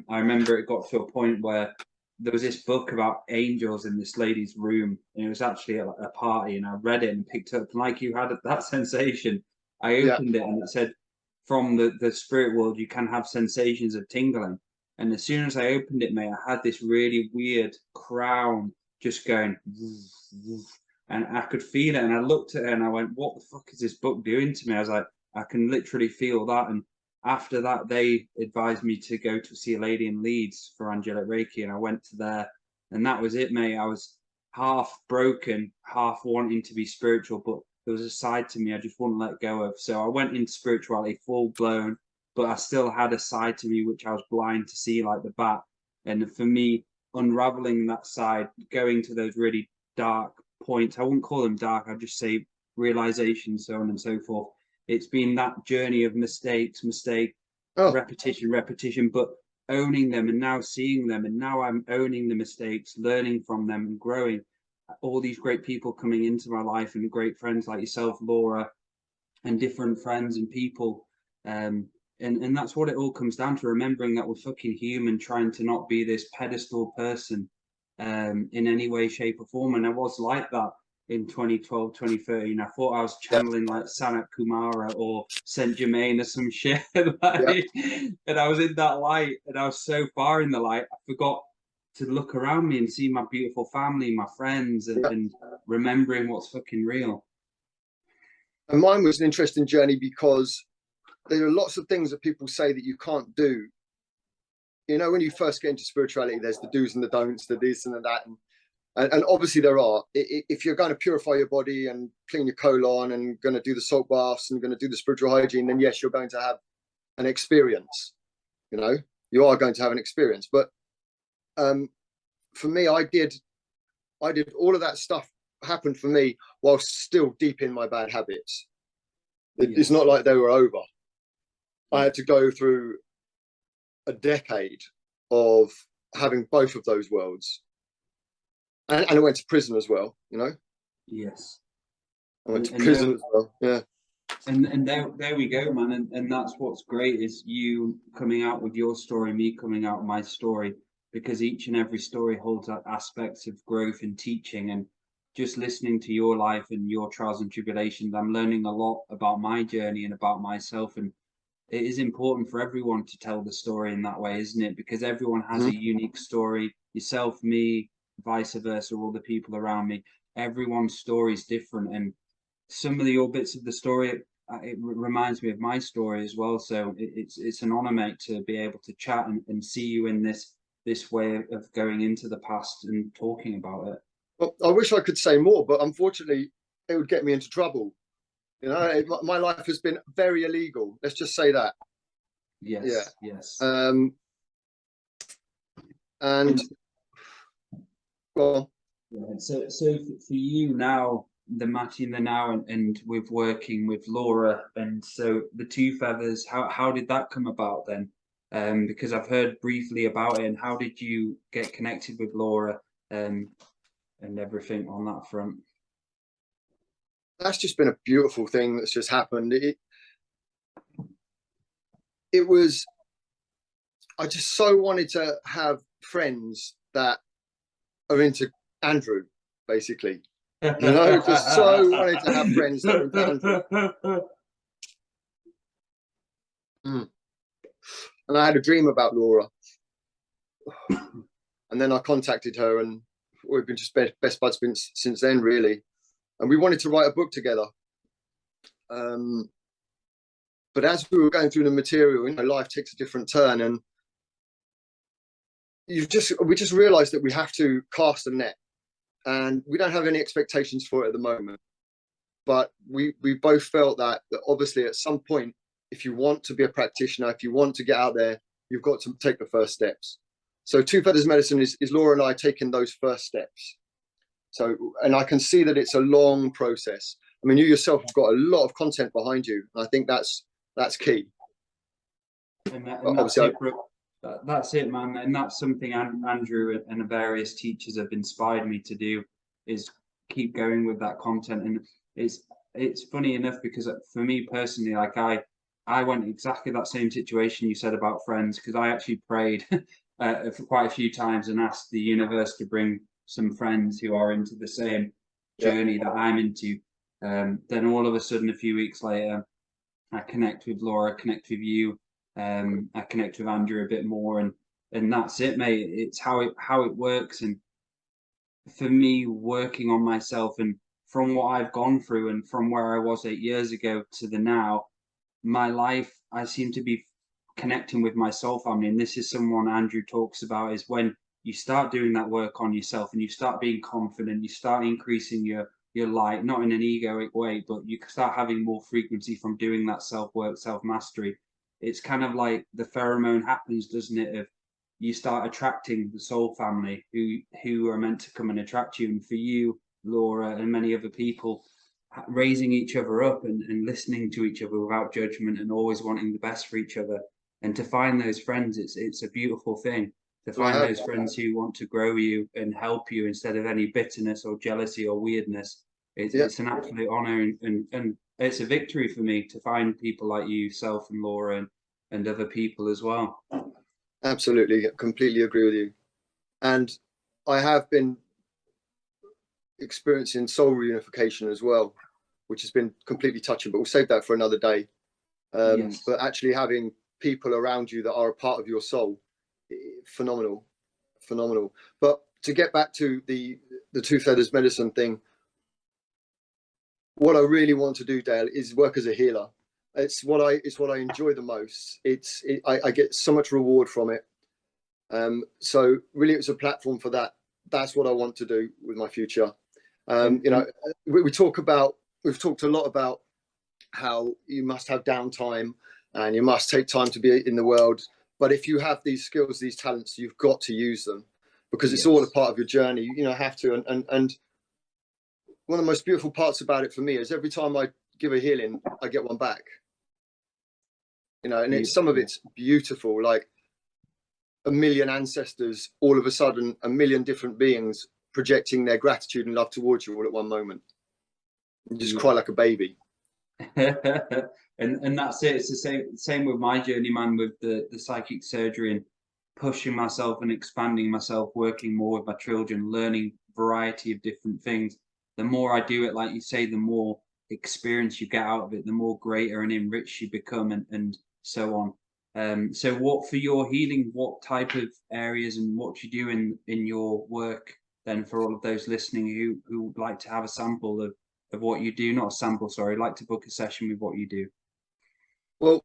I remember it got to a point where there was this book about angels in this lady's room, and it was actually a party, and I read it and picked up, and like you had that sensation, I opened it and it said, from the spirit world, you can have sensations of tingling. And as soon as I opened it, mate, I had this really weird crown just going, and I could feel it. And I looked at it and I went, what the fuck is this book doing to me? I was like, I can literally feel that. And after that, they advised me to go to see a lady in Leeds for angelic Reiki. And I went to there, and that was it, mate. I was half broken, half wanting to be spiritual, but there was a side to me I just wouldn't let go of. So I went into spirituality full blown, but I still had a side to me which I was blind to see, like the bat. And for me, unraveling that side, going to those really dark points, I wouldn't call them dark, I'd just say realization, so on and so forth. It's been that journey of mistake, repetition, but owning them and now seeing them. And now I'm owning the mistakes, learning from them and growing. All these great people coming into my life and great friends like yourself, Laura, and different friends and people. And that's what it all comes down to, remembering that we're fucking human, trying to not be this pedestal person in any way, shape or form. And I was like that in 2012, 2013. I thought I was Yeah. channeling like Sanat Kumara or Saint Germain or some shit. And I was in that light, and I was so far in the light, I forgot to look around me and see my beautiful family, my friends, and remembering what's fucking real. And mine was an interesting journey because there are lots of things that people say that you can't do. You know, when you first get into spirituality, there's the do's and the don'ts, the this and the that. And obviously there are. If you're going to purify your body and clean your colon and going to do the salt baths and going to do the spiritual hygiene, then yes, you're going to have an experience. You know, you are going to have an experience. But for me, I did all of that stuff happened for me while still deep in my bad habits. It's not like they were over. I had to go through a decade of having both of those worlds. And I went to prison as well, you know? Yes. I went to prison as well, yeah. And there we go, man. And that's what's great, is you coming out with your story, me coming out with my story, because each and every story holds aspects of growth and teaching. And just listening to your life and your trials and tribulations, I'm learning a lot about my journey and about myself. And it is important for everyone to tell the story in that way, isn't it? Because everyone has a unique story. Yourself, me, vice versa, all the people around me. Everyone's story is different, and some of your bits of the story, it reminds me of my story as well. So it's an honor, mate, to be able to chat and see you in this way of going into the past and talking about it. Well, I wish I could say more, but unfortunately, it would get me into trouble. You know, my life has been very illegal. Let's just say that. Yes. Yeah. Yes. And well, so for you now, the Maty in the now, and with working with Laura, and so the Two Feathers, how did that come about then? Because I've heard briefly about it, and how did you get connected with Laura, and everything on that front? That's just been a beautiful thing that's just happened. It was, I just so wanted to have friends that are into Andrew, basically. You know, just so wanted to have friends that are into Andrew. And I had a dream about Laura. And then I contacted her, and we've been just best buds since then, really. And we wanted to write a book together. But as we were going through the material, you know, life takes a different turn, and we just realized that we have to cast a net, and we don't have any expectations for it at the moment. But we both felt that obviously at some point, if you want to be a practitioner, if you want to get out there, you've got to take the first steps. So Two Feathers Medicine is Laura and I taking those first steps. So, and I can see that it's a long process. I mean, you yourself have got a lot of content behind you. And I think that's key. That's it, man. And that's something Andrew and various teachers have inspired me to do, is keep going with that content. And it's funny enough, because for me personally, like I went exactly that same situation you said about friends, because I actually prayed for quite a few times and asked the universe to bring some friends who are into the same journey that I'm into. Then all of a sudden, a few weeks later, I connect with Laura, connect with you, I connect with Andrew a bit more, and that's it, mate. It's how it works. And for me, working on myself, and from what I've gone through, and from where I was 8 years ago to the now, my life, I seem to be connecting with my soul family. And this is someone Andrew talks about, is when you start doing that work on yourself and you start being confident, you start increasing your light, not in an egoic way, but you start having more frequency from doing that self-work, self-mastery. It's kind of like the pheromone happens, doesn't it? Of you start attracting the soul family who are meant to come and attract you. And for you, Laura, and many other people, raising each other up and listening to each other without judgment and always wanting the best for each other. And to find those friends, it's a beautiful thing. To find those friends who want to grow you and help you instead of any bitterness or jealousy or weirdness. It's an absolute honor and it's a victory for me to find people like yourself and Laura and other people as well. Absolutely, completely agree with you. And I have been experiencing soul reunification as well, which has been completely touching, but we'll save that for another day. Yes. But actually having people around you that are a part of your soul, phenomenal, phenomenal. But to get back to the two feathers medicine thing, what I really want to do, Dale, is work as a healer. It's what I enjoy the most. I get so much reward from it. So really, it's a platform for that. That's what I want to do with my future. You know, we've talked a lot about how you must have downtime and you must take time to be in the world. But if you have these skills, these talents, you've got to use them, because it's all a part of your journey. You know, have to. And one of the most beautiful parts about it for me is every time I give a healing, I get one back. You know, and some of it's beautiful, like a million ancestors, all of a sudden, a million different beings projecting their gratitude and love towards you all at one moment. You just cry like a baby. and that's it. It's the same with my journey, man, with the psychic surgery and pushing myself and expanding myself, working more with my children, learning variety of different things. The more I do it, like you say, the more experience you get out of it, the more greater and enriched you become, and so on. So what for your healing, what type of areas and what do you do in your work then, for all of those listening who would like to have a sample of what you do, not a sample, sorry, like to book a session with what you do? Well,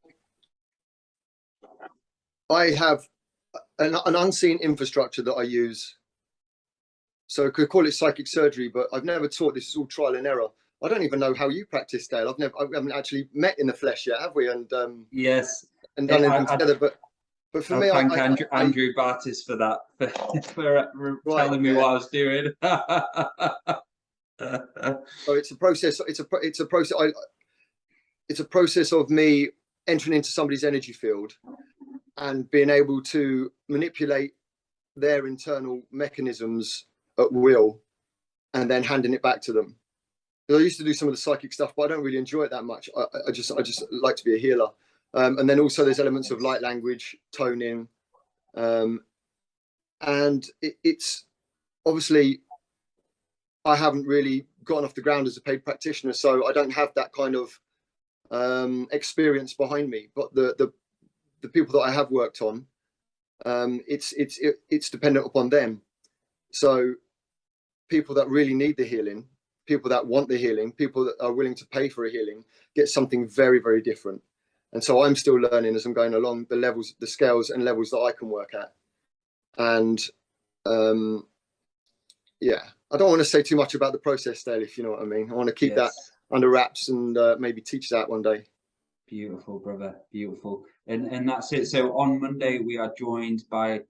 I have an unseen infrastructure that I use. So I could call it psychic surgery, but I've never taught. This is all trial and error. I don't even know how you practice, Dale. I haven't actually met in the flesh yet, have we? And Yes, and done anything together. But for I'll me, thank Andrew Bartis for that, for right, telling me what I was doing. So it's a process. It's a process. It's a process of me entering into somebody's energy field and being able to manipulate their internal mechanisms at will, and then handing it back to them. I used to do some of the psychic stuff, but I don't really enjoy it that much. I just like to be a healer. And then also there's elements of light language, toning, and it's obviously I haven't really gotten off the ground as a paid practitioner, so I don't have that kind of experience behind me. But the people that I have worked on, it's dependent upon them. So people that really need the healing, people that want the healing, people that are willing to pay for a healing, get something very, very different. And so I'm still learning as I'm going along the levels, the scales and levels that I can work at. And yeah, I don't want to say too much about the process, Dale, if you know what I mean. I want to keep that under wraps and maybe teach that one day. Beautiful, brother, beautiful. And that's it. So on Monday we are joined by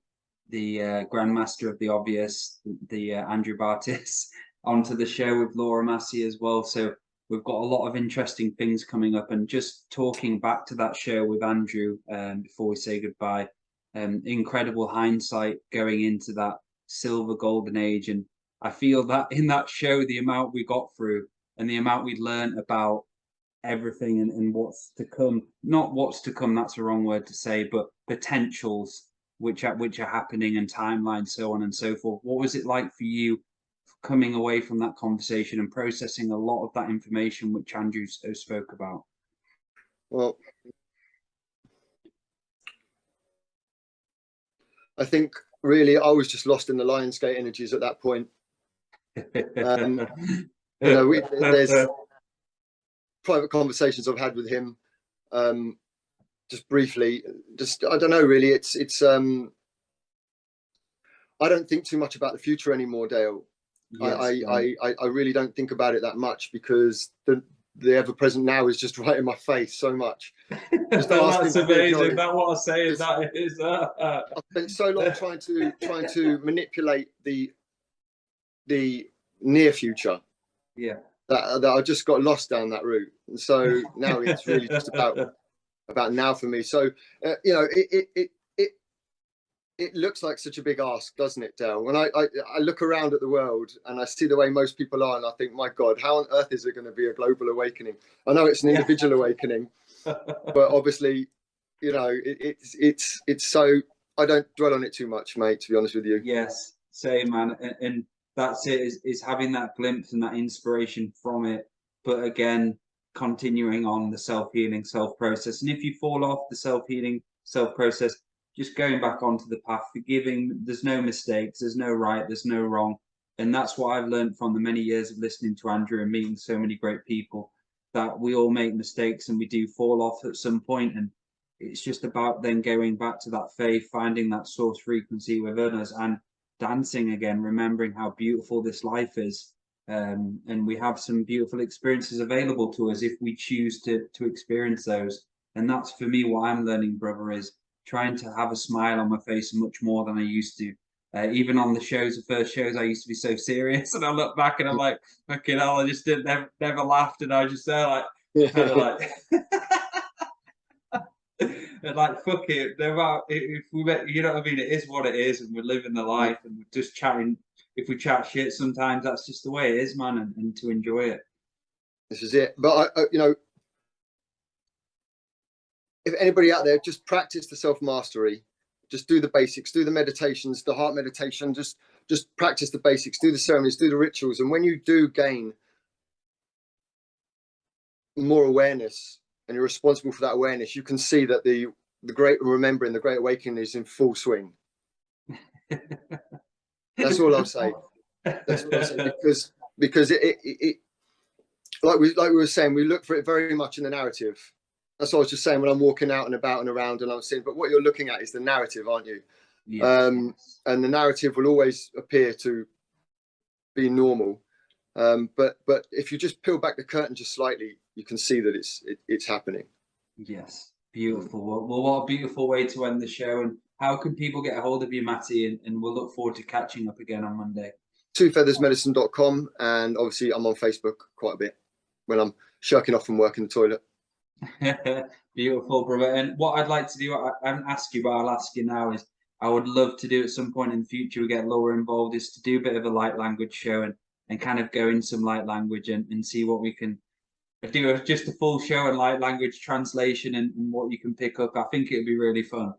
the Grand Master of the Obvious, the Andrew Bartis, onto the show with Laura Massey as well. So we've got a lot of interesting things coming up. And just talking back to that show with Andrew before we say goodbye, incredible hindsight going into that silver golden age. And I feel that in that show, the amount we got through and the amount we learned about everything and what's to come, not what's to come, that's the wrong word to say, but potentials which are happening and timelines, so on and so forth. What was it like for you coming away from that conversation and processing a lot of that information which Andrew spoke about? Well, I think really I was just lost in the Lionsgate energies at that point. You know, there's private conversations I've had with him, just briefly. Just I don't know, really. It's I don't think too much about the future anymore, Dale. Yes, I really don't think about it that much, because the ever present now is just right in my face so much. That's amazing. That's what I say. That is. I've spent so long trying to manipulate the near future. Yeah. That I just got lost down that route, and so now it's really just about now for me. So you know, it looks like such a big ask, doesn't it, Dale? When I look around at the world and I see the way most people are, and I think, my God, how on earth is there going to be a global awakening? I know it's an individual awakening, but obviously, you know, it's so. I don't dwell on it too much, mate, to be honest with you. Yes, same, man. And that's it, is having that glimpse and that inspiration from it. But again, continuing on the self-healing, self-process. And if you fall off the self-healing, self-process, just going back onto the path, forgiving. There's no mistakes, there's no right, there's no wrong. And that's what I've learned from the many years of listening to Andrew and meeting so many great people, that we all make mistakes and we do fall off at some point. And it's just about then going back to that faith, finding that source frequency within us, and dancing again, remembering how beautiful this life is. And we have some beautiful experiences available to us if we choose to experience those. And that's, for me, what I'm learning, brother, is trying to have a smile on my face much more than I used to. Even on the shows, the first shows, I used to be so serious, and I look back and I'm like, fucking hell, I just didn't never laughed, and I was just there like, kind of like. And like, fuck it, if we met, you know what I mean, it is what it is, and we're living the life, and we're just chatting. If we chat shit sometimes, that's just the way it is, man, and to enjoy it. This is it. But you know, if anybody out there, just practice the self-mastery, just do the basics, do the meditations, the heart meditation, just practice the basics, do the ceremonies, do the rituals. And when you do gain more awareness, and you're responsible for that awareness, you can see that the great remembering, the great awakening is in full swing. That's all I'll say. That's all I'll say, because it like we were saying, we look for it very much in the narrative. That's what I was just saying when I'm walking out and about and around, and I'm saying, but what you're looking at is the narrative, aren't you? Yes. And the narrative will always appear to be normal. But if you just peel back the curtain just slightly, you can see that it's happening. Yes, beautiful. Well, what a beautiful way to end the show. And how can people get a hold of you, Maty? And we'll look forward to catching up again on Monday. twofeathersmedicine.com, and obviously I'm on Facebook quite a bit when I'm shirking off from work in the toilet. Beautiful, brother. And what I'd like to do, I haven't asked you, but I'll ask you now, is I would love to do at some point in the future, we get Laura involved, is to do a bit of a light language show and kind of go in some light language and see what we can do, just a full show and light language translation and what you can pick up. I think it'd be really fun.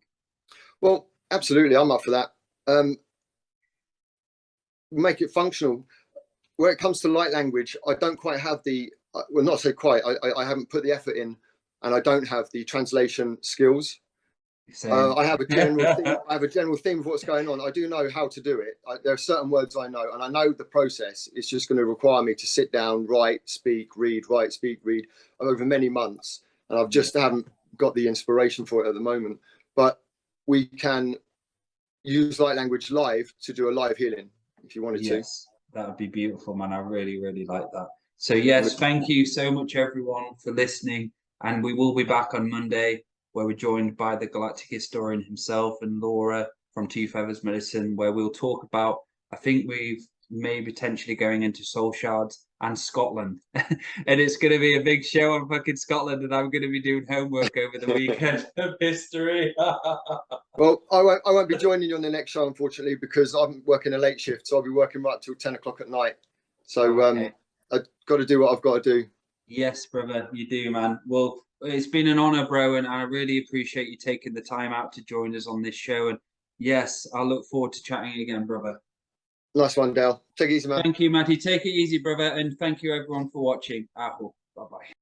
Well, absolutely, I'm up for that. Make it functional. Where it comes to light language, I don't quite have the, well, not say quite, I haven't put the effort in, and I don't have the translation skills. I have a general theme, I have a general theme of what's going on. I do know how to do it. There are certain words I know, and I know the process. It's just going to require me to sit down, write, speak, read, write, speak, read over many months, and I've just haven't got the inspiration for it at the moment. But we can use light language live to do a live healing if you wanted to. Yes, that would be beautiful, man. I really, really like that. So yes, thank you so much, everyone, for listening. And we will be back on Monday, where we're joined by the galactic historian himself and Laura from Two Feathers Medicine, where we'll talk about, I think we may potentially going into soul shards and Scotland. And it's going to be a big show on fucking Scotland, and I'm going to be doing homework over the weekend of history. Well, I won't be joining you on the next show, unfortunately, because I'm working a late shift, so I'll be working right till 10 o'clock at night. So okay. I've got to do what I've got to do. Yes, brother, you do, man. Well, it's been an honor, bro, and I really appreciate you taking the time out to join us on this show. And yes, I look forward to chatting again, brother. Nice one, Dale. Take it easy, man. Thank you, Maty. Take it easy, brother, and thank you, everyone, for watching. Bye-bye.